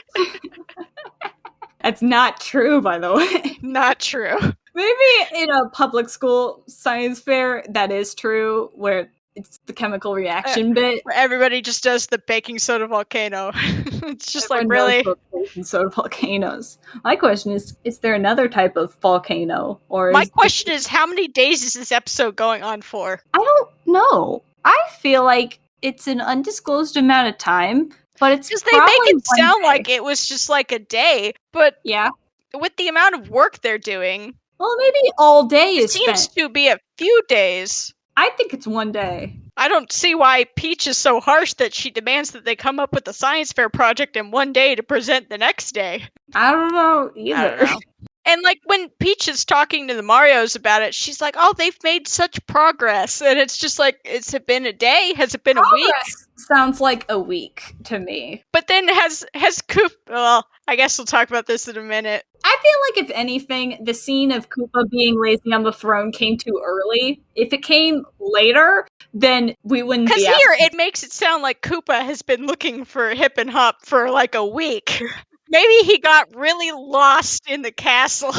That's not true, by the way. Not true. Maybe in a public school science fair, that is true, where it's the chemical reaction bit. Where everybody just does the baking soda volcano. It's just Everyone like, really? knows about baking soda volcanoes. My question is there another type of volcano? Or My question is, how many days is this episode going on for? I don't know. I feel like it's an undisclosed amount of time, but it's Because they make probably it sound one day. like it was just like a day, but Yeah. with the amount of work they're doing, Well, maybe all day it is seems spent. to be a few days. I think it's one day. I don't see why Peach is so harsh that she demands that they come up with a science fair project in one day to present the next day. I don't know either. I don't know. And like when Peach is talking to the Marios about it, she's like, "Oh, they've made such progress," and it's just like, "Has it been a day? Has it been a week?" Progress sounds like a week to me. But then has Coop? Well, I guess we'll talk about this in a minute. I feel like if anything, the scene of Koopa being lazy on the throne came too early. If it came later, then we wouldn't be. Because here it makes it sound like Koopa has been looking for Hip and Hop for like a week. Maybe he got really lost in the castle.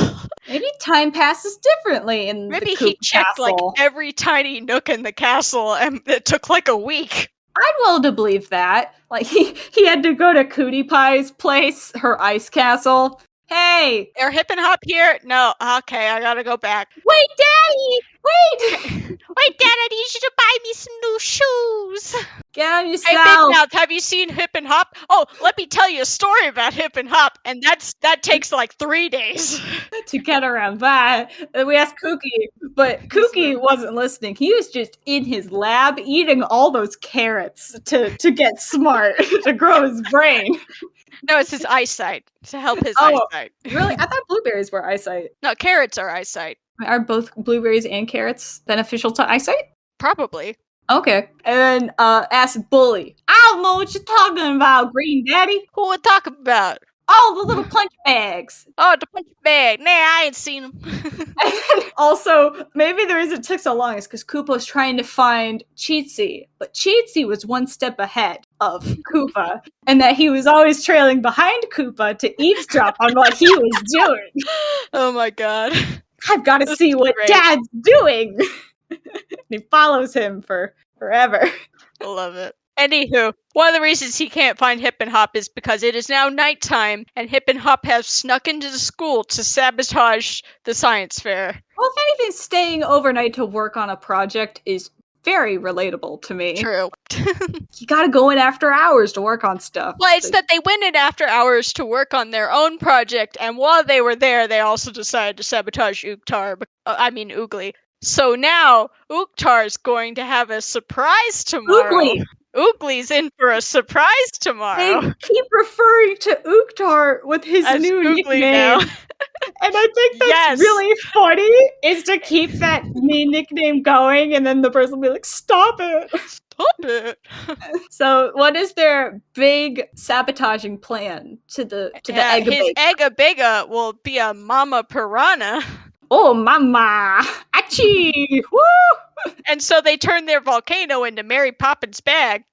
Maybe time passes differently in Maybe the he Koopa checked castle. like every tiny nook in the castle, and it took like a week. I'd willing to believe that. Like he had to go to Cootie Pie's place, her ice castle. Hey, Are Hip and Hop here? No. Okay, I gotta go back. wait, Daddy! Wait! Wait, Dad, I need you to buy me some new shoes. Get on Hey, yourself. Big Mouth, have you seen Hip and Hop? Oh, let me tell you a story about Hip and Hop, and that takes like 3 days. To get around that. And we asked Kookie, but Kookie wasn't listening. He was just in his lab eating all those carrots to get smart, to grow his brain. No, it's his eyesight, to help his Oh. eyesight. Really? I thought blueberries were eyesight. No, carrots are eyesight. Are both blueberries and carrots beneficial to eyesight? Probably. Okay. And then asked Bully, I don't know what you're talking about, Green Daddy. Who we talking about? Oh, the little punch bags. Oh, the punch bag. Nah, I ain't seen him. Also, maybe the reason it took so long is because Koopa was trying to find Cheatsy, but Cheatsy was one step ahead of Koopa, and that he was always trailing behind Koopa to eavesdrop on what he was doing. Oh my god. I've got to This see is what great. Dad's doing. And he follows him for forever. I love it. Anywho, one of the reasons he can't find Hip and Hop is because it is now nighttime, and Hip and Hop have snuck into the school to sabotage the science fair. Well, if anything, staying overnight to work on a project is very relatable to me. True. You gotta go in after hours to work on stuff. Well, it's that they went in after hours to work on their own project, and while they were there, they also decided to sabotage Oogly. So now, Oogtar's going to have a surprise tomorrow. Oogly! Oogly's in for a surprise tomorrow. They keep referring to Oogtar with his As new Oogly nickname. now. And I think that's Yes. really funny, is to keep that main nickname going, and then the person will be like, stop it. Stop it. So what is their big sabotaging plan to the Yeah, egg his Egga will be a mama piranha. Oh, mama! Achie! Woo! And so they turn their volcano into Mary Poppins' bag.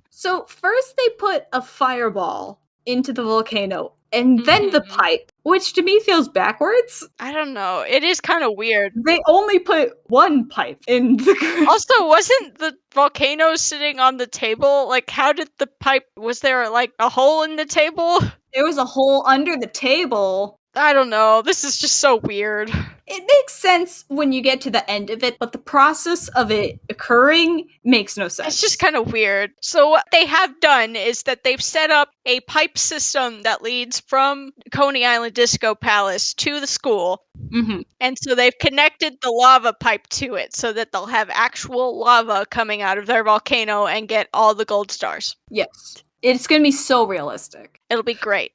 So first they put a fireball into the volcano, and then the Mhm. pipe, which to me feels backwards. I don't know. It is kind of weird. They only put one pipe in the ground. Also, wasn't the volcano sitting on the table? Like, how did the pipe... Was there, like, a hole in the table? There was a hole under the table. I don't know. This is just so weird. It makes sense when you get to the end of it, but the process of it occurring makes no sense. It's just kind of weird. So what they have done is that they've set up a pipe system that leads from Coney Island Disco Palace to the school. Mm-hmm. And so they've connected the lava pipe to it so that they'll have actual lava coming out of their volcano and get all the gold stars. Yes. It's going to be so realistic. It'll be great.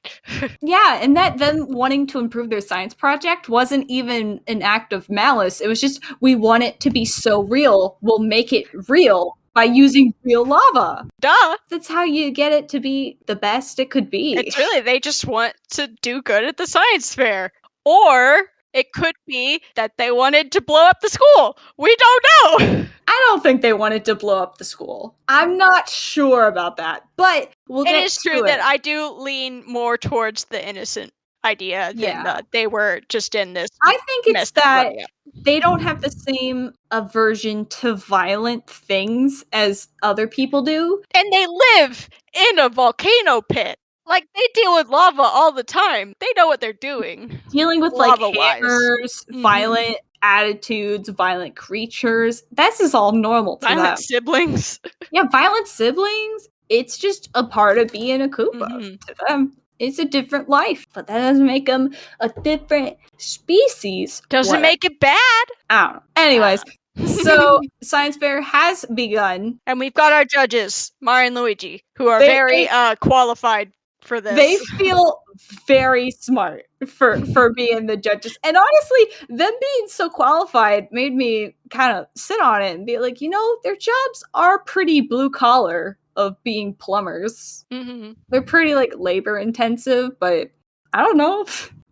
Yeah, and that them wanting to improve their science project wasn't even an act of malice. It was just, we want it to be so real, we'll make it real by using real lava. Duh. That's how you get it to be the best it could be. It's really, they just want to do good at the science fair. Or It could be that they wanted to blow up the school. We don't know. I don't think they wanted to blow up the school. I'm not sure about that, but we'll It get is to true it. that I do lean more towards the innocent idea than they were just in this. I think it's mess that growing up. they don't have the same aversion to violent things as other people do. And they live in a volcano pit. Like, they deal with lava all the time. They know what they're doing. Dealing with like Lava-wise. hammers, Mhm. violent attitudes, violent creatures. This is all normal to Violent them. siblings. Yeah, violent siblings. It's just a part of being a Koopa Mhm. to them. It's a different life, but that doesn't make them a different species. Doesn't Whatever. make it bad. I don't know. Anyways, so science fair has begun. And we've got our judges, Mario and Luigi, who are They- very qualified for this. They feel very smart for being the judges. And honestly, them being so qualified made me kind of sit on it and be like, their jobs are pretty blue collar of being plumbers. Mhm. They're pretty like labor intensive, but I don't know.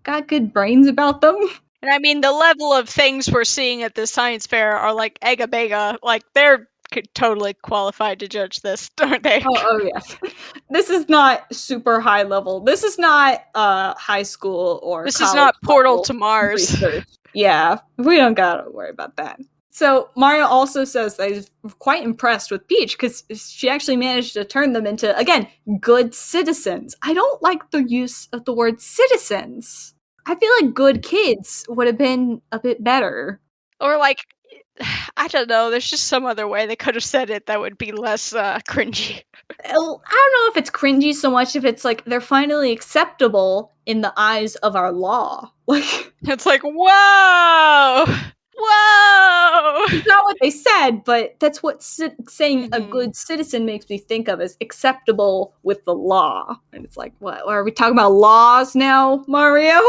Got good brains about them. And I mean, the level of things we're seeing at the science fair are like Ega Bega. Like, they're totally qualified to judge this, aren't they? Oh yes. This is not super high level. This is not high school or This is college not Portal level to Mars. research. Yeah, we don't gotta worry about that. So Mario also says that he's quite impressed with Peach because she actually managed to turn them into, again, good citizens. I don't like the use of the word citizens. I feel like good kids would have been a bit better. Or like, I don't know, there's just some other way they could have said it that would be less cringy. I don't know if it's cringy so much if it's like they're finally acceptable in the eyes of our law. Like, It's like, whoa! Whoa! it's not what they said, but that's what saying a Mhm. good citizen makes me think of as acceptable with the law. And it's like, what? Are we talking about laws now, Mario?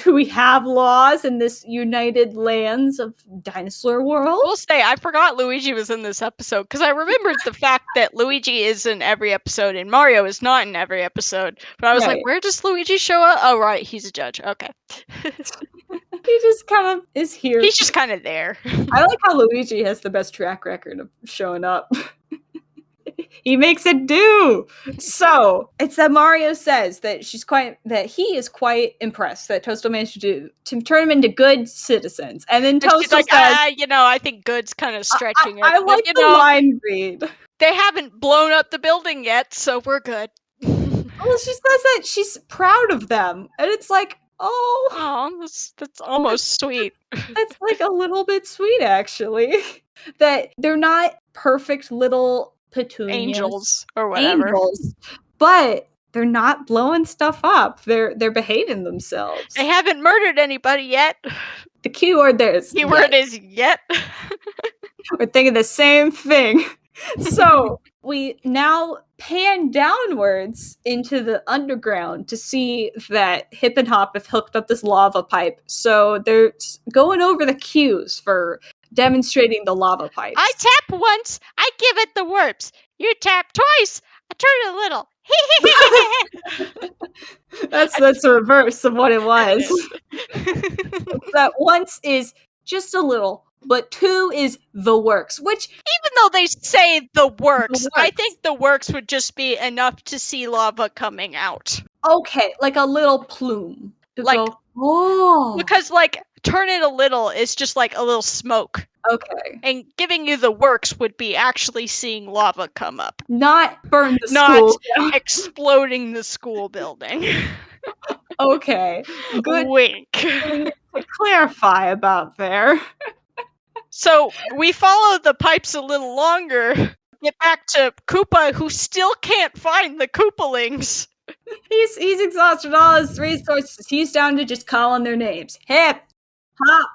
Do we have laws in this united lands of dinosaur world? I will say, I forgot Luigi was in this episode because I remembered the fact that Luigi is in every episode and Mario is not in every episode. But I was Right. like, where does Luigi show up? Oh, right, he's a judge. Okay. He just kind of is here. He's just kind of there. I like how Luigi has the best track record of showing up. He makes it do. So it's that Mario says that he is quite impressed that Toasto managed to turn them into good citizens. And then And Toasto she's like, says, I think good's kind of stretching it. I But, like the line read. they haven't blown up the building yet, so we're good. Well, she says that she's proud of them. And it's like, oh, Oh, that's almost sweet. that's like a little bit sweet, actually. That they're not perfect little petunias. Angels or whatever. Angels, but they're not blowing stuff up. They're behaving themselves. They haven't murdered anybody yet. The keyword there is Keyword is yet. We're thinking the same thing. So we now pan downwards into the underground to see that Hip and Hop have hooked up this lava pipe. So they're going over the cues for demonstrating the lava pipes. I tap once, I give it the worps. You tap twice, I turn a little. That's the reverse of what it was. That once is just a little, but two is the works, which Even though they say the works, I works. think the works would just be enough to see lava coming out. okay, like a little plume. To Like- go, oh, Because, like, turn it a little is just like a little smoke. okay. And giving you the works would be actually seeing lava come up, Not burn the Not- school down. exploding the school building. Okay. Good Wink. thing to clarify about there. So we follow the pipes a little longer. Get back to Koopa, who still can't find the Koopalings. He's exhausted all his resources. He's down to just calling their names. Hip, hop,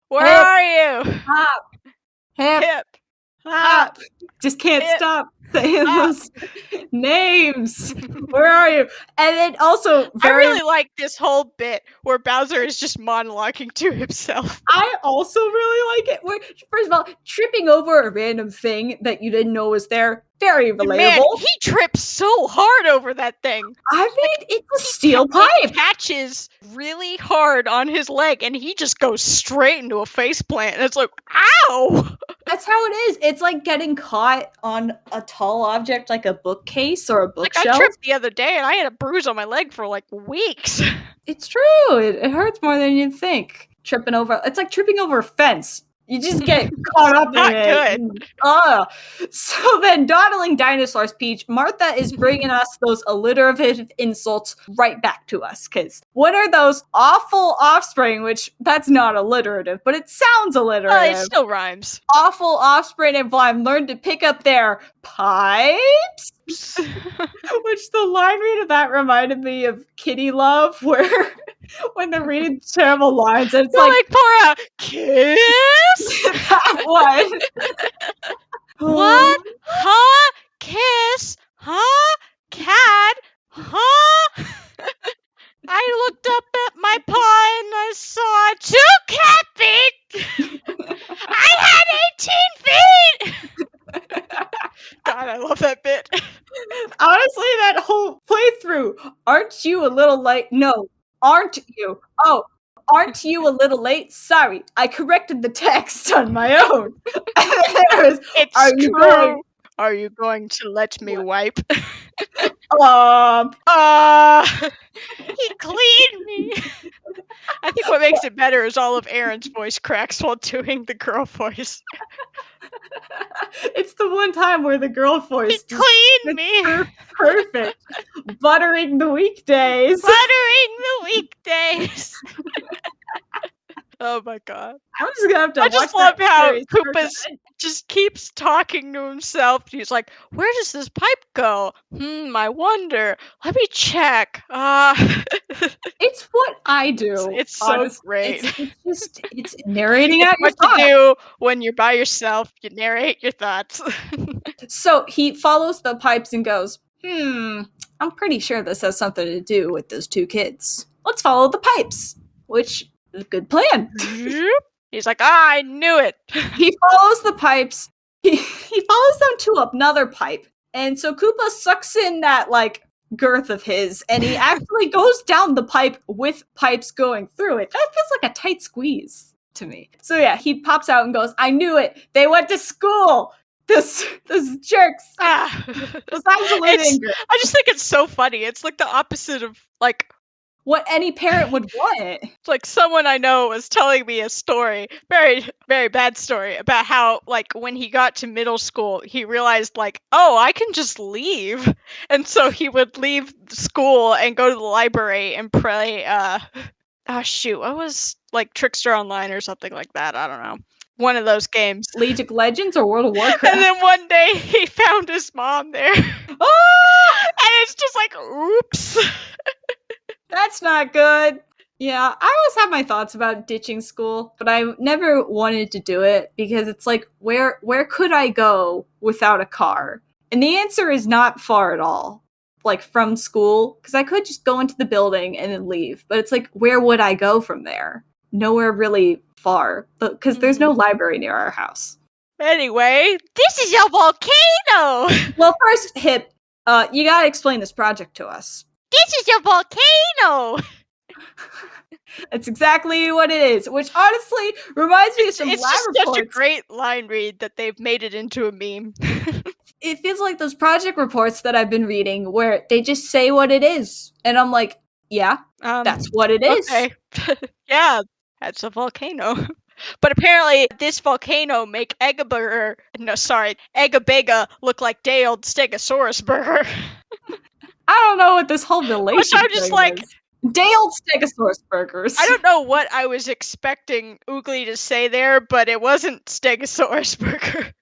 Where Hip. are you? hop, hip, Hip. hop. Just can't Hip. stop. saying those names. Where are you? And then also I really like this whole bit where Bowser is just monologuing to himself. I also really like it. Where, first of all, tripping over a random thing that you didn't know was there, very relatable. Man, he trips so hard over that thing. I mean, it's a steel pipe. It catches really hard on his leg, and he just goes straight into a faceplant. And it's like, ow! That's how it is. It's like getting caught on a tall object like a bookcase or a bookshelf. Like, I tripped the other day, and I had a bruise on my leg for like weeks. It's true. It hurts more than you'd think. Tripping over. It's like tripping over a fence. You just get caught up in it. Not good. So then, dawdling dinosaurs, Peach, Martha is bringing us those alliterative insults right back to us. Because what are those awful offspring, which that's not alliterative, but it sounds alliterative. It still rhymes. Awful offspring and blind learn to pick up their pipes? Which the line read of that reminded me of Kitty Love, where when they're reading terrible lines, and it's like pour a kiss. That one. What? Huh? Kiss? Huh? Cat? Huh? I looked up at my paw and I saw 2 cat feet. I had 18 feet. God, I love that bit. Honestly, that whole playthrough. Aren't you a little late? No, aren't you? Oh, aren't you a little late? Sorry, I corrected the text on my own. It's true. Are you going to let me wipe? He cleaned me. I think what makes it better is all of Aaron's voice cracks while doing the girl voice. It's the one time where the girl voice cleaned me. Perfect. Buttering the weekdays. Oh my god. I'm just gonna have to I just love how Koopas just keeps talking to himself. He's like, where does this pipe go? I wonder. Let me check. It's what I do. It's so great. It's narrating out your what thoughts. to do when you're by yourself. You narrate your thoughts. So he follows the pipes and goes, I'm pretty sure this has something to do with those 2 kids. Let's follow the pipes. Which is a good plan. He's like, I knew it. He follows the pipes. He follows them to another pipe. And so Koopa sucks in that, like, girth of his, and he actually goes down the pipe with pipes going through it. That feels like a tight squeeze to me. So yeah, he pops out and goes, I knew it. They went to school. This jerks. Those absolute anger. I just think it's so funny. It's like the opposite of, like, what any parent would want. It's like someone I know was telling me a story, very, very bad story, about how, like, when he got to middle school, he realized, like, oh, I can just leave. And so he would leave school and go to the library and play, what was, like, Trickster Online or something like that? I don't know. One of those games. League of Legends or World of Warcraft? And then one day he found his mom there. Oh! And it's just like, oops. That's not good. Yeah, I always have my thoughts about ditching school, but I never wanted to do it because it's like, where could I go without a car? And the answer is not far at all. Like, from school, because I could just go into the building and then leave. But it's like, where would I go from there? Nowhere really far, because there's no library near our house. Anyway, this is a volcano! Well, first, Hip, you gotta explain this project to us. This is a volcano! That's exactly what it is, which honestly reminds me of some lab reports. It's such a great line read that they've made it into a meme. It feels like those project reports that I've been reading where they just say what it is. And I'm like, yeah, that's what it is. Okay. Yeah, that's a volcano. But apparently this volcano make Egabega look like day old Stegosaurus burger. I don't know what this whole relation Which I'm just like, is. Day old Stegosaurus burgers. I don't know what I was expecting Oogly to say there, but it wasn't Stegosaurus burger.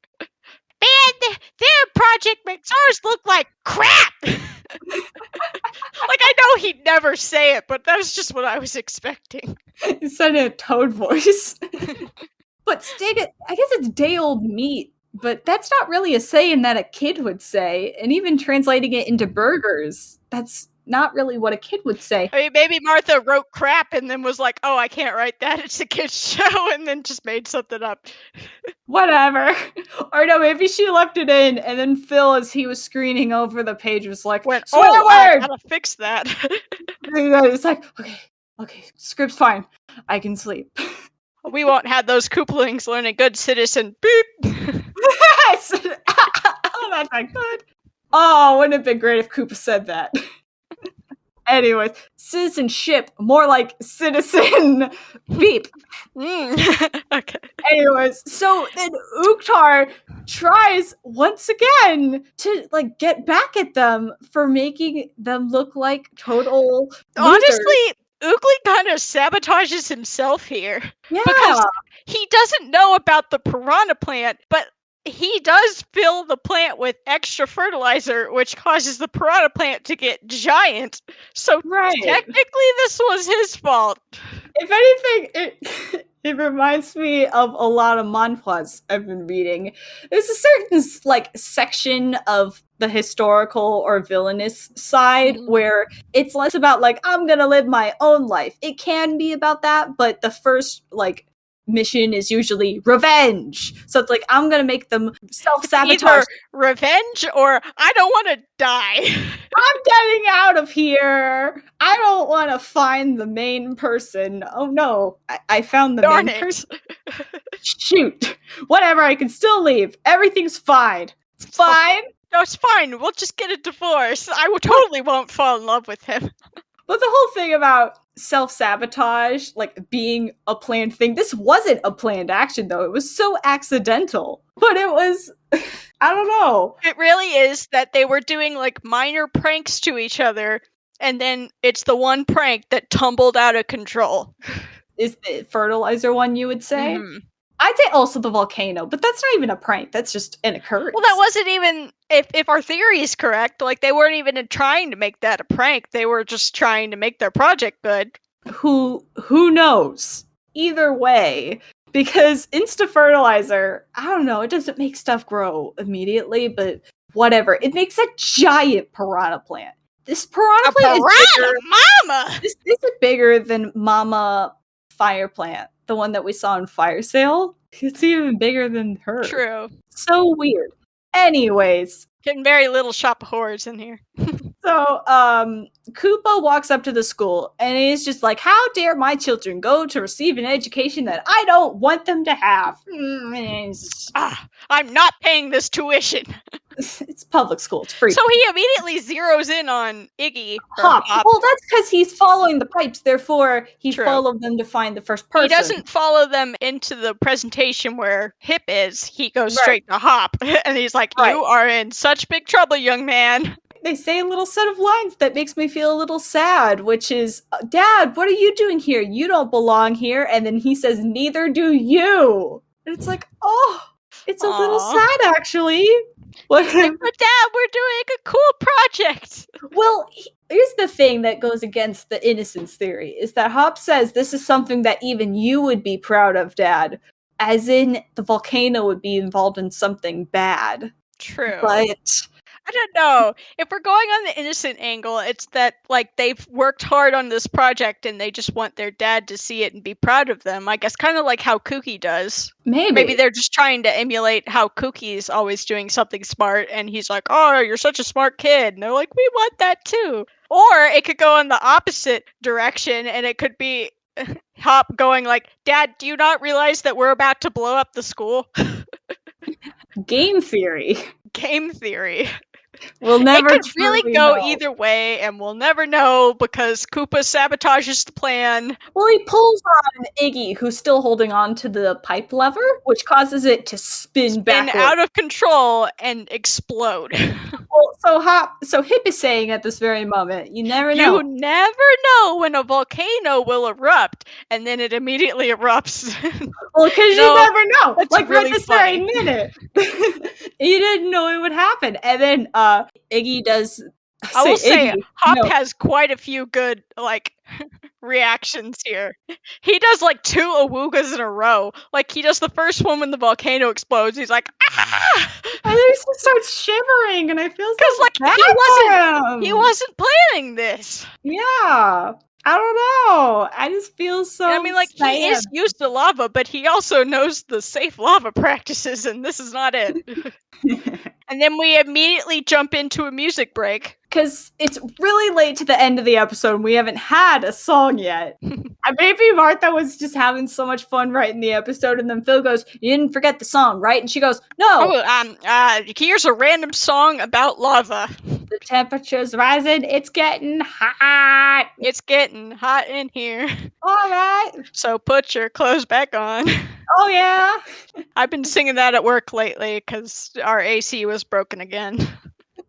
Man, their project makes ours look like crap! Like, I know he'd never say it, but that was just what I was expecting. He said in a toad voice. But I guess it's day old meat But that's not really a saying that a kid would say. And even translating it into burgers, that's not really what a kid would say. I mean, maybe Martha wrote crap and then was like, "Oh, I can't write that. It's a kid's show," and then just made something up. Whatever. Or no, maybe she left it in, and then Phil, as he was screening over the page, was like, Went, "Swear "Oh, I word!" gotta fix that." It's like, okay, script's fine. I can sleep. We won't have those Koopalings learn a good citizen. Beep. Yes! Oh, that's not good. Oh, wouldn't it have been great if Koopa said that? Anyways, citizenship, more like citizen beep. Okay. Anyways, so then Uktar tries once again to like get back at them for making them look like total losers. Honestly, Oogly kind of sabotages himself here. Yeah. Because he doesn't know about the piranha plant, but he does fill the plant with extra fertilizer, which causes the piranha plant to get giant. So technically this was his fault. If anything, it reminds me of a lot of manhwas I've been reading. There's a certain like section of the historical or villainous side where it's less about like, I'm gonna live my own life. It can be about that, but the first like mission is usually revenge. So it's like, I'm gonna make them self-sabotage. Either revenge or I don't want to die. I'm getting out of here. I don't want to find the main person. Oh no, I found the Darn main person. Shoot. Whatever, I can still leave. Everything's fine. It's fine. No, it's fine. We'll just get a divorce. I totally won't fall in love with him. But the whole thing about self-sabotage, like being a planned thing, this wasn't a planned action though. It was so accidental. But it was, I don't know. It really is that they were doing like minor pranks to each other, and then it's the one prank that tumbled out of control. Is the fertilizer one, you would say? I'd say also the volcano, but that's not even a prank. That's just an occurrence. Well, that wasn't even, if our theory is correct, like they weren't even trying to make that a prank. They were just trying to make their project good. Who knows? Either way, because insta-fertilizer, I don't know, it doesn't make stuff grow immediately, but whatever. It makes a giant piranha plant. This piranha plant is bigger. Mama! This is bigger than Mama Fire Plant. The one that we saw in Fire Sale, it's even bigger than her. True. So weird. Anyways. Getting very little shop of horrors in here. So, Koopa walks up to the school, and he's just like, how dare my children go to receive an education that I don't want them to have? I'm not paying this tuition. It's public school. It's free. So he immediately zeroes in on Iggy. Hop. Well, that's because he's following the pipes. Therefore, he followed them to find the first person. He doesn't follow them into the presentation where Hip is. He goes straight to Hop. And he's like, you are in such big trouble, young man. They say a little set of lines that makes me feel a little sad, which is, Dad, what are you doing here? You don't belong here. And then he says, neither do you. And it's like, oh, it's a little sad, actually. But Dad, we're doing a cool project. Well, here's the thing that goes against the innocence theory, is that Hop says this is something that even you would be proud of, Dad. As in, the volcano would be involved in something bad. True. But I don't know. If we're going on the innocent angle, it's that, like, they've worked hard on this project and they just want their dad to see it and be proud of them. I guess kind of like how Kooky does. Maybe they're just trying to emulate how Kooky's always doing something smart and he's like, oh, you're such a smart kid. And they're like, we want that too. Or it could go in the opposite direction and it could be Hop going like, Dad, do you not realize that we're about to blow up the school? Game theory. Game theory. We'll never. It could really go either way, and we'll never know because Koopa sabotages the plan. Well, he pulls on Iggy, who's still holding on to the pipe lever, which causes it to spin back out of control and explode. Well, so Hip is saying at this very moment, you never know. You never know when a volcano will erupt, and then it immediately erupts. Well, because you never know. Like really right this funny. very minute, you didn't know it would happen, and then Iggy does. I will say, Iggy, Hop has quite a few good, like, reactions here. He does like 2 awoogas in a row. Like he does the first one when the volcano explodes. He's like, ah! And then he just starts shivering, and I feel Because so like bad he for him. wasn't planning this. Yeah. I don't know. I just feel so I mean, like he is sad. used to lava, but he also knows the safe lava practices, and this is not it. And then we immediately jump into a music break. Because it's really late to the end of the episode, and we haven't had a song yet. And maybe Martha was just having so much fun writing the episode, and then Phil goes, "You didn't forget the song, right?" And she goes, "No, Here's a random song about lava. the temperature's rising, it's getting hot. It's getting hot in here, All right. so put your clothes back on." Oh, yeah." I've been singing that at work lately because our AC was broken again.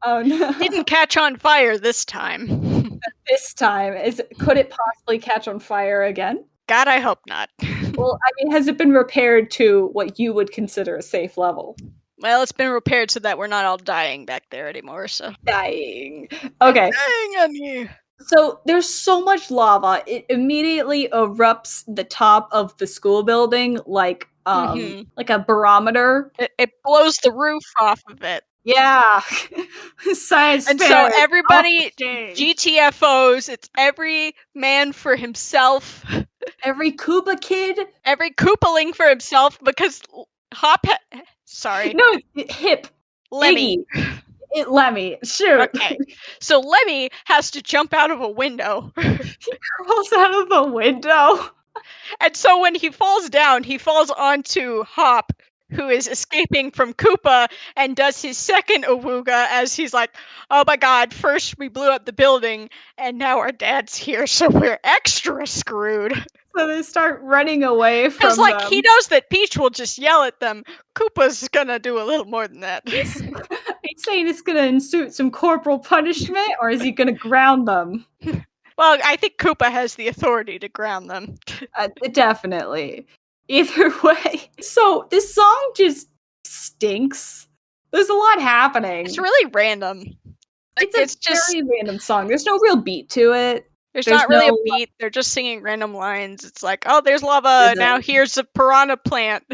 Oh, no. Didn't catch on fire this time. This time, could it possibly catch on fire again? God, I hope not. Well, I mean, has it been repaired to what you would consider a safe level? Well, it's been repaired so that we're not all dying back there anymore, so. Dying. Okay. Dying on you. So there's so much lava, it immediately erupts the top of the school building like a barometer. It blows the roof off of it. Yeah. Science And fair so is everybody, off the stage. GTFOs, it's every man for himself. Every Koopa kid. Every Koopaling for himself because sorry. No, Hip. Lemmy. Iggy. Lemmy. Shoot. Okay. So Lemmy has to jump out of a window. He crawls out of the window. And so when he falls down, he falls onto Hop, who is escaping from Koopa, and does his second awooga as he's like, "Oh my god, first we blew up the building, and now our dad's here, so we're extra screwed." So they start running away from Because, like, them. he knows that Peach will just yell at them. Koopa's gonna do a little more than that. He's saying it's gonna ensue some corporal punishment, or is he gonna ground them? Well, I think Koopa has the authority to ground them. Definitely. Either way. So this song just stinks. There's a lot happening. It's really random. Like, It's just very random song. There's no real beat to it. there's there's not really no- a beat. They're just singing random lines. It's like, oh, there's lava. Is Now it? here's a piranha plant.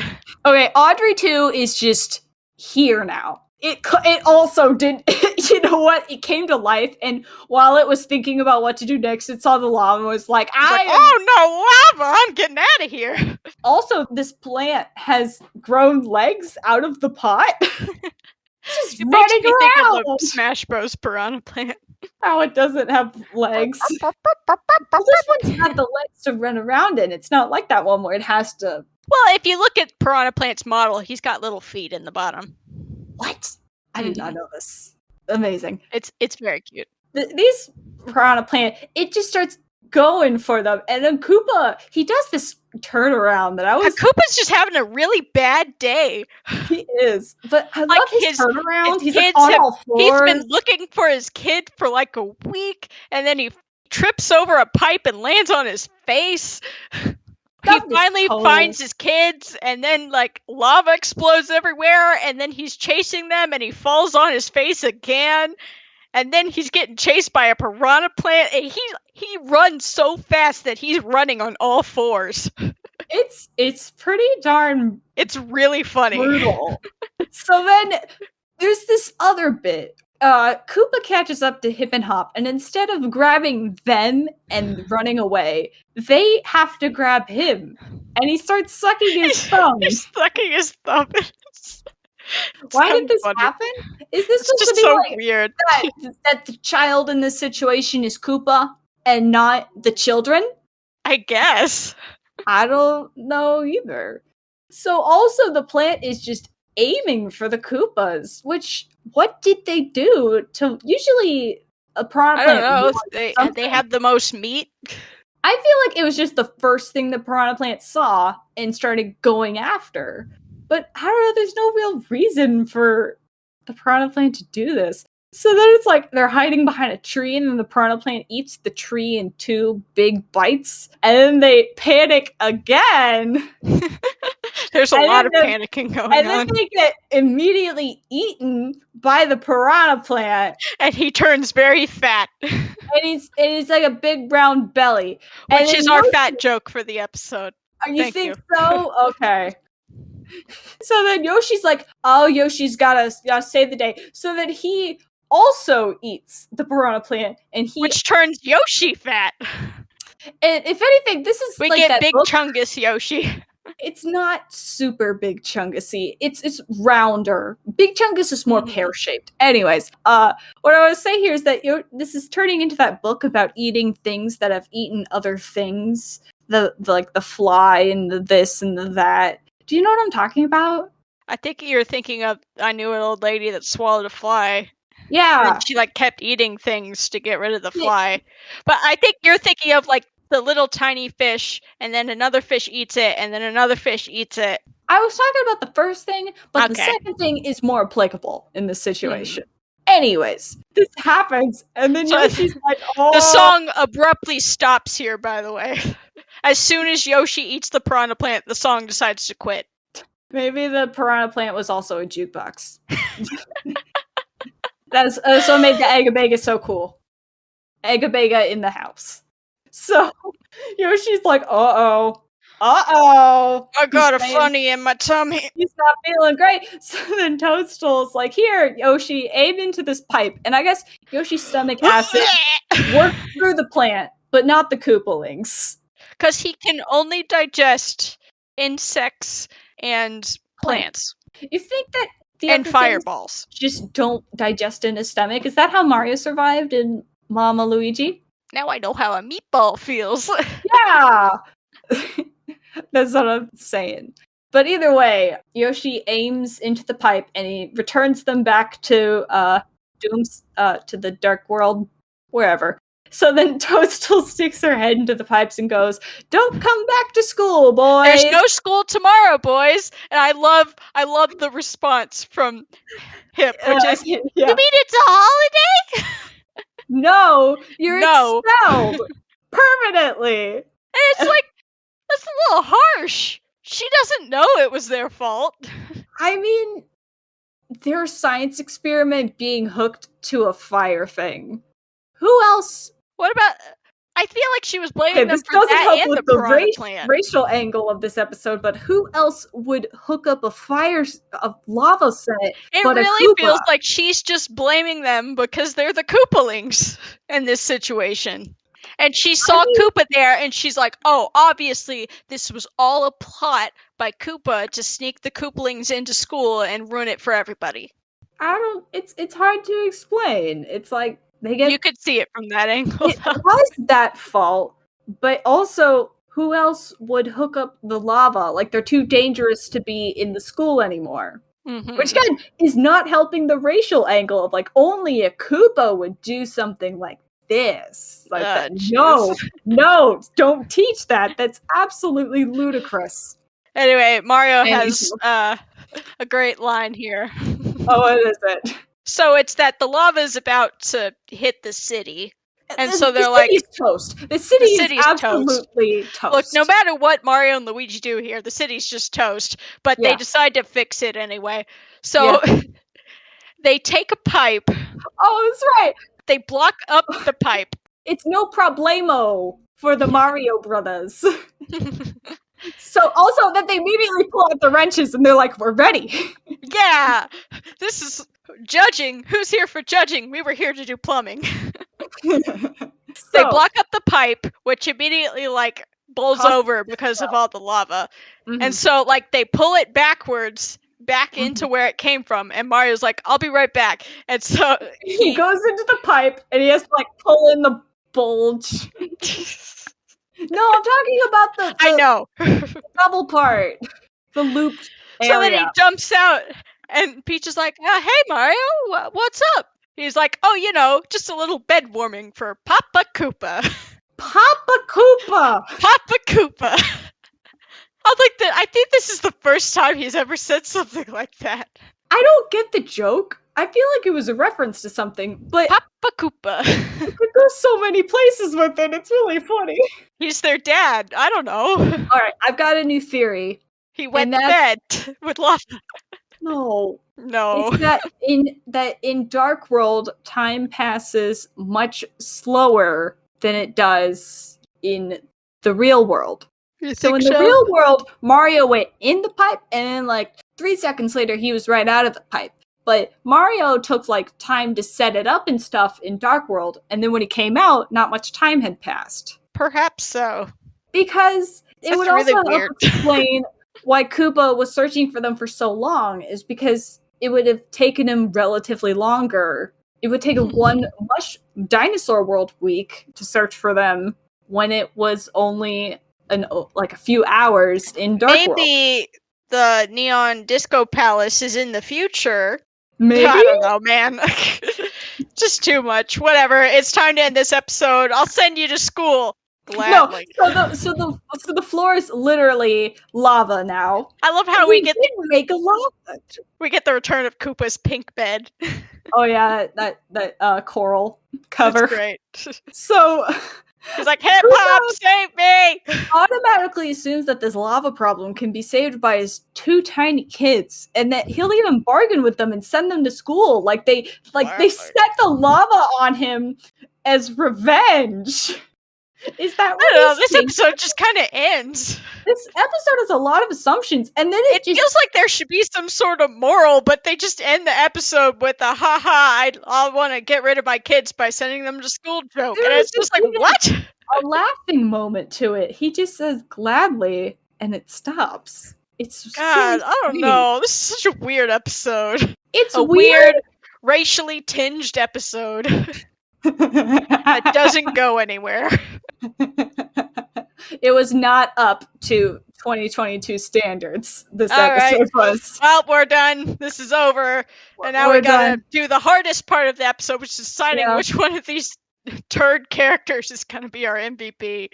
Okay, Audrey 2 is just here now. It also did, you know what? It came to life, and while it was thinking about what to do next, it saw the lava and was like, It's like, oh no, lava! I'm getting out of here. Also, this plant has grown legs out of the pot. Just It makes running me think of around. the Smash Bros. Piranha plant. How it doesn't have legs. Well, this one's got the legs to run around in. It's not like that one where it has to. Well, if you look at Piranha Plant's model, he's got little feet in the bottom. What? I did not know this. Amazing. It's very cute. These piranha plant, it just starts going for them, and then Koopa, he does this turnaround that I was. Koopa's just having a really bad day. He is, but I Like, love his his turnaround. He's like kids on have- all He's fours. been looking for his kid for like a week, and then he trips over a pipe and lands on his face. He That was finally cold. finds his kids, and then like lava explodes everywhere, and then he's chasing them, and he falls on his face again, and then he's getting chased by a piranha plant, and he runs so fast that he's running on all fours. It's pretty darn It's really funny. brutal. So then there's this other bit. Koopa catches up to Hip and Hop, and instead of grabbing them and running away, they have to grab him. And he starts sucking his thumb. He's sucking his thumb. It's Why so did this funny. happen? Is this It's supposed just to be so like weird. that the child in this situation is Koopa and not the children? I guess. I don't know either. So also the plant is just aiming for the Koopas, which what did they do to usually a piranha I don't plant know. wants They something. have the most meat. I feel like it was just the first thing the piranha plant saw and started going after. But I don't know, there's no real reason for the piranha plant to do this. So then it's like they're hiding behind a tree, and then the piranha plant eats the tree in 2 big bites, and then they panic again. There's a And lot of then panicking going And on. then they get immediately eaten by the piranha plant, And he turns very fat, and he's like a big round belly. And which then is our Yoshi, fat joke for the episode. you Thank think you. so? Okay. So then Yoshi's like, oh, Yoshi's gotta save the day. So then he also eats the piranha plant, and Which turns Yoshi fat. and if anything, this is We like get that Big book. Chungus Yoshi. It's not super big chungusy. It's rounder. Big chungus is more pear shaped. Anyways, what I want to say here is that this is turning into that book about eating things that have eaten other things. The like the fly and the this and the that. Do you know what I'm talking about? I think you're thinking of I knew an old lady that swallowed a fly. Yeah. And she like kept eating things to get rid of the fly. But I think you're thinking of like the little tiny fish, and then another fish eats it, and then another fish eats it. I was talking about the first thing, but the Okay. second thing is more applicable in this situation. Anyways, this happens, and then So- Yoshi's like, oh. The song abruptly stops here, by the way. As soon as Yoshi eats the piranha plant, the song decides to quit. Maybe the piranha plant was also a jukebox. That's what made the Agabega so cool. Agabega in the house. So Yoshi's like, uh-oh. I got a saying- funny in my tummy. He's not feeling great. So then Toadstool's like, here, Yoshi, aim into this pipe. And I guess Yoshi's stomach acid worked through the plant, but not the Koopalings. Because he can only digest insects and plants. You think that the And other things fireballs. just don't digest in his stomach? Is that how Mario survived in Mama Luigi? Now I know how a meatball feels. Yeah! That's what I'm saying. But either way, Yoshi aims into the pipe and he returns them back to to the dark world, wherever. So then Toadstool sticks her head into the pipes and goes, "Don't come back to school, boys." There's no school tomorrow, boys. And I love the response from Hip, which is, yeah. you mean it's a holiday? No, you're No. expelled permanently. And it's like, that's a little harsh. She doesn't know it was their fault. I mean, their science experiment being hooked to a fire thing. Who else? What about? I feel like she was blaming Okay, them this for doesn't that help and the with the piranha plant. racial angle of this episode, but who else would hook up a lava set? It but really a Koopa? feels like she's just blaming them because they're the Koopalings in this situation. And she saw Koopa there, and she's like, oh, obviously, this was all a plot by Koopa to sneak the Koopalings into school and ruin it for everybody. It's hard to explain. It's like they get You could see it from that angle. it was that fault, but also who else would hook up the lava? Like they're too dangerous to be in the school anymore. Mhm. Which again is not helping the racial angle of like only a Koopa would do something like this. Like that. No, don't teach that. That's absolutely ludicrous. Anyway, Mario Anywho. has a great line here. Oh, what is it? So it's that the lava is about to hit the city. And so they're the like, city's toast. The city is city's toast. absolutely toast. look, no matter what Mario and Luigi do here, the city's just toast. But they Yeah. decide to fix it anyway. So they take a pipe, Oh, that's right. they block up the pipe. It's no problemo for the Mario brothers. So also that they immediately pull out the wrenches and they're like, we're ready. Yeah, this is judging. Who's here for judging? We were here to do plumbing. They block up the pipe, which immediately like bowls Causes over because of all the lava. Mhm. And so like they pull it backwards back into where it came from, and Mario's like, I'll be right back. And so he goes into the pipe and he has to like pull in the bulge. No, I'm talking about the I know. double part. The looped So then he area. jumps out, and Peach is like, hey Mario, what's up? He's like, oh, you know, just a little bed warming for Papa Koopa. Papa Koopa! Papa Koopa. I think this is the first time he's ever said something like that. I don't get the joke. I feel like it was a reference to something, but Papa Koopa. it could go so many places with it. It's really funny. He's their dad. I don't know. Alright, I've got a new theory. He went to that's bed with lava. no. No. It's that in Dark World, time passes much slower than it does in the real world. You So think in the so? real world, Mario went in the pipe, and then like 3 seconds later, he was right out of the pipe. But Mario took like time to set it up and stuff in Dark World, and then when he came out, not much time had passed. Perhaps so. Because it That's would really also help weird. explain why Koopa was searching for them for so long, is because it would have taken him relatively longer. It would take one much dinosaur world week to search for them when it was only a few hours in Dark World. Maybe the Neon Disco Palace is in the future. Maybe? I don't know, man. Just too much. Whatever. It's time to end this episode. I'll send you to school. Gladly. No, so the floor is literally lava now. I love how we get make a lava. we get the return of Koopa's pink bed. Oh yeah, that coral cover. That's great. So He's like, hip hop, save me! automatically assumes that this lava problem can be saved by his 2 tiny kids, and that he'll even bargain with them and send them to school. They set the lava on him as revenge. Is that what I don't know, this episode just kind of ends. This episode has a lot of assumptions, and then it feels like there should be some sort of moral, but they just end the episode with a haha, I want to get rid of my kids by sending them to school joke. And it's just like, what? A laughing moment to it. He just says gladly, and it stops. It's God, I don't know. This is such a weird episode. It's a weird racially tinged episode that doesn't go anywhere. It was not up to 2022 standards. This episode was. Well, we're done. This is over. And now we gotta do the hardest part of the episode, which is deciding which one of these turd characters is gonna be our MVP.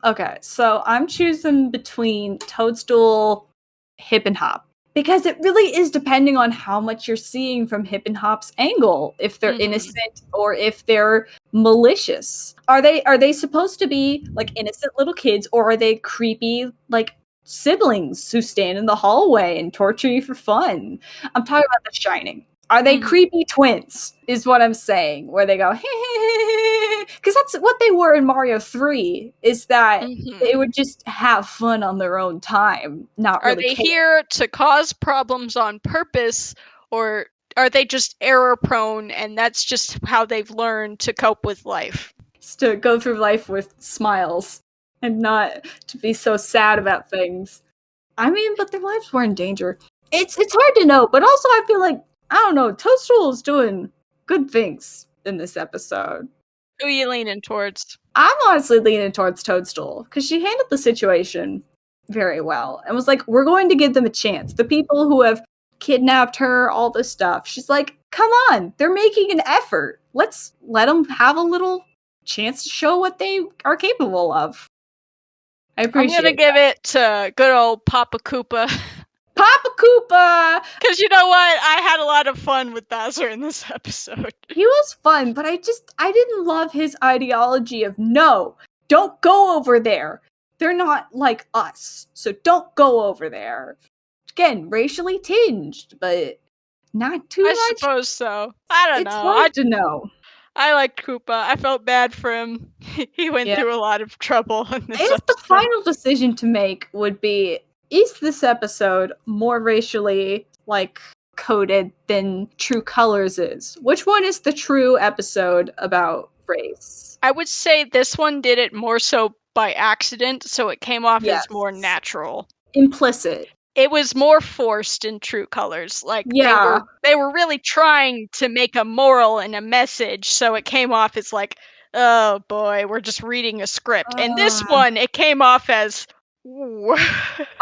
Okay, so I'm choosing between Toadstool, Hip and Hop. Because it really is depending on how much you're seeing from Hip and Hop's angle, if they're innocent or if they're malicious. Are they supposed to be like innocent little kids, or are they creepy like siblings who stand in the hallway and torture you for fun? I'm talking about The Shining. Are they creepy twins, is what I'm saying, where they go, because that's what they were in Mario 3, is that they would just have fun on their own time, not really Are they here to cause problems on purpose, or are they just error-prone, and that's just how they've learned to cope with life? It's to go through life with smiles, and not to be so sad about things. I mean, but their lives were in danger. It's hard to know, but also I feel like, I don't know, Toadstool is doing good things in this episode. Who are you leaning towards? I'm honestly leaning towards Toadstool, because she handled the situation very well, and was like, we're going to give them a chance. The people who have kidnapped her, all this stuff, she's like, come on, they're making an effort. Let's let them have a little chance to show what they are capable of. I appreciate I'm gonna give it to good old Papa Koopa. Papa Koopa! Because you know what? I had a lot of fun with Bowser in this episode. He was fun, but I didn't love his ideology of, no, don't go over there. They're not like us, so don't go over there. Again, racially tinged, but not too much. I suppose so. I don't know. It's hard to know. I liked Koopa. I felt bad for him. He went through a lot of trouble in this episode. The final decision to make would be, is this episode more racially, coded than True Colors is? Which one is the true episode about race? I would say this one did it more so by accident, so it came off as more natural. Implicit. It was more forced in True Colors. They were really trying to make a moral and a message, so it came off as like, oh boy, we're just reading a script. And this one, it came off as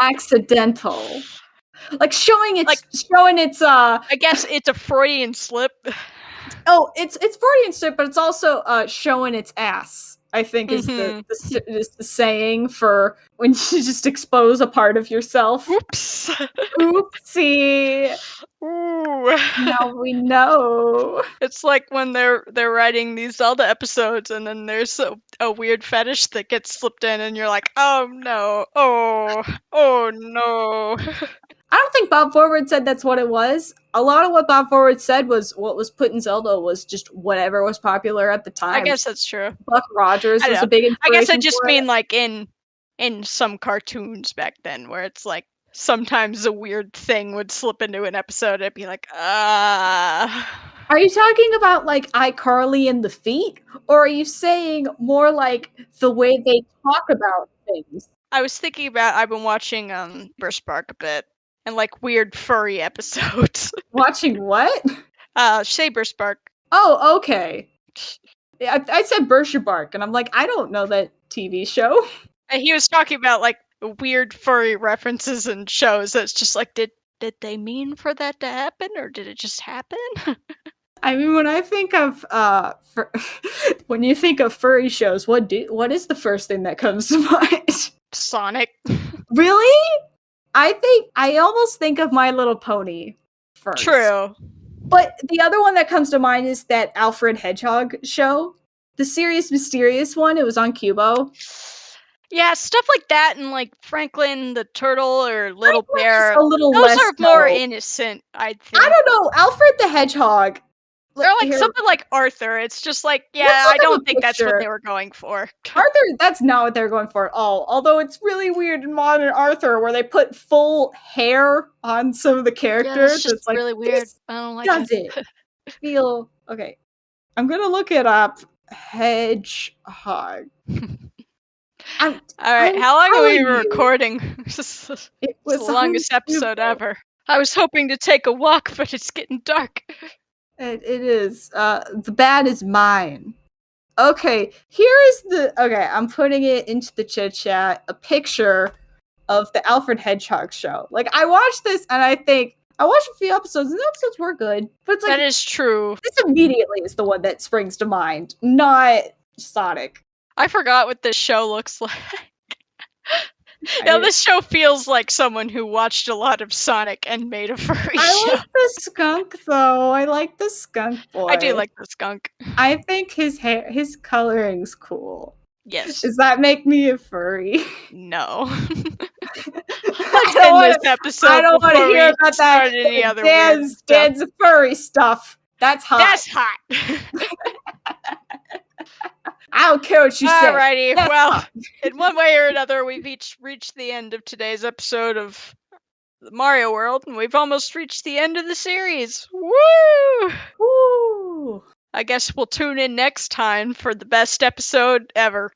accidental. Showing its I guess it's a Freudian slip. Oh, it's Freudian slip, but it's also showing its ass I think is the saying for when you just expose a part of yourself. Oops. Oopsie. Ooh. Now we know. It's like when they're writing these Zelda episodes, and then there's a weird fetish that gets slipped in, and you're like, oh no, oh no. I don't think Bob Forward said that's what it was. A lot of what Bob Forward said was what was put in Zelda was just whatever was popular at the time. I guess that's true. Buck Rogers I was know. a big inspiration. I guess I just for mean it. like in some cartoons back then, where it's like sometimes a weird thing would slip into an episode. I'd be like, ah. Are you talking about like iCarly and the Feet, or are you saying more like the way they talk about things? I was thinking about I've been watching Burst Bark a bit, and like weird furry episodes. Watching what? Say Bark. Oh, okay. I said Bersher Bark, and I'm like, I don't know that TV show. And he was talking about like weird furry references and shows. That's just like, did they mean for that to happen, or did it just happen? I mean, when I think of when you think of furry shows, what is the first thing that comes to mind? Sonic. Really? I almost think of My Little Pony first. True. But the other one that comes to mind is that Alfred Hedgehog show. The Serious Mysterious one. It was on Kubo. Yeah, stuff like that, and like Franklin the Turtle or Little Franklin's Bear. a little Those less are more so. innocent, I think. I don't know. Alfred the Hedgehog. They're like Here- something like Arthur. It's just like, yeah, Let's look I at don't a think that's what picture. they were going for. Arthur, that's not what they're going for at all. Although it's really weird in modern Arthur where they put full hair on some of the characters. Yeah, it's just it's like, really weird. this I don't like does it. it feel okay? I'm gonna look it up. Hedgehog. All right, how long are we telling you, recording? This is It the was longest on episode Kubo. ever. I was hoping to take a walk, but it's getting dark. It is. The bad is mine. Okay, here is okay, I'm putting it into the chit chat, a picture of the Alfred Hedgehog show. Like, I watched this and I think, I watched a few episodes and the episodes were good. But it's like, That is true. this immediately is the one that springs to mind, not Sonic. I forgot what this show looks like. Now, this show feels like someone who watched a lot of Sonic and made a furry I show. like the skunk though. I like the skunk boy. I do like the skunk. I think his hair, his coloring's cool. Yes. Does that make me a furry? No. I Let's end this episode. I don't want to before hear we about start that. any other weird stuff. Dan's furry stuff. That's hot. That's hot. I don't care what you say. Alrighty. That's Well, hot. in one way or another, we've each reached the end of today's episode of the Mario World, and we've almost reached the end of the series. Woo! Woo. I guess we'll tune in next time for the best episode ever.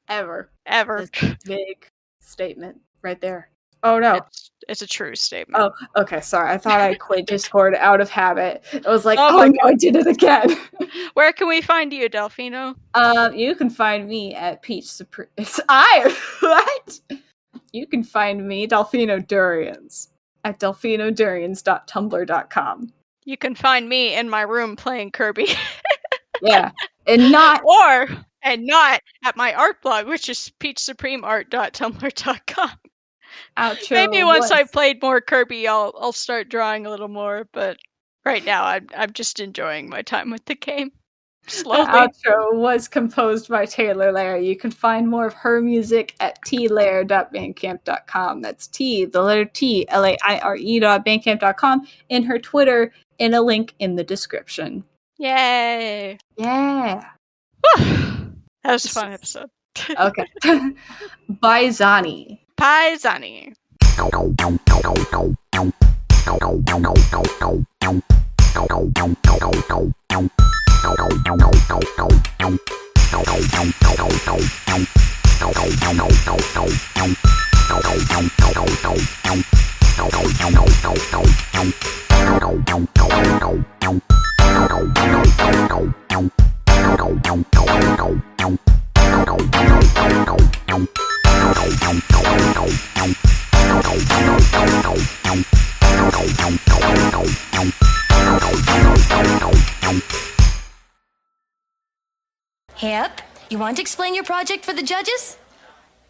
Ever. Ever. That's a big statement right there. Oh no. It's a true statement. Oh, okay. Sorry. I thought I quit Discord out of habit. I was like, Oh oh my no, I did it again. Where can we find you, Delfino? You can find me at Peach Supreme. What? You can find me, Delfino Durians, at delfinodurians.tumblr.com. You can find me in my room playing Kirby. Yeah. And not not at my art blog, which is peachsupremeart.tumblr.com. outro. Maybe once was- I've played more Kirby, I'll start drawing a little more. But right now, I'm just enjoying my time with the game. The Slowly. outro was composed by Taylor Lair. You can find more of her music at tlair.bandcamp.com. That's T, the letter T, laire.bandcamp.com, and her Twitter in a link in the description. Yay! Yeah. That was a fun episode. Okay. Bye, Zani. Paisani. Hip, You want to explain your project for the judges?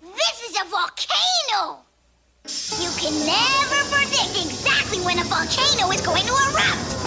This is a volcano! You can never predict exactly when a volcano is going to erupt!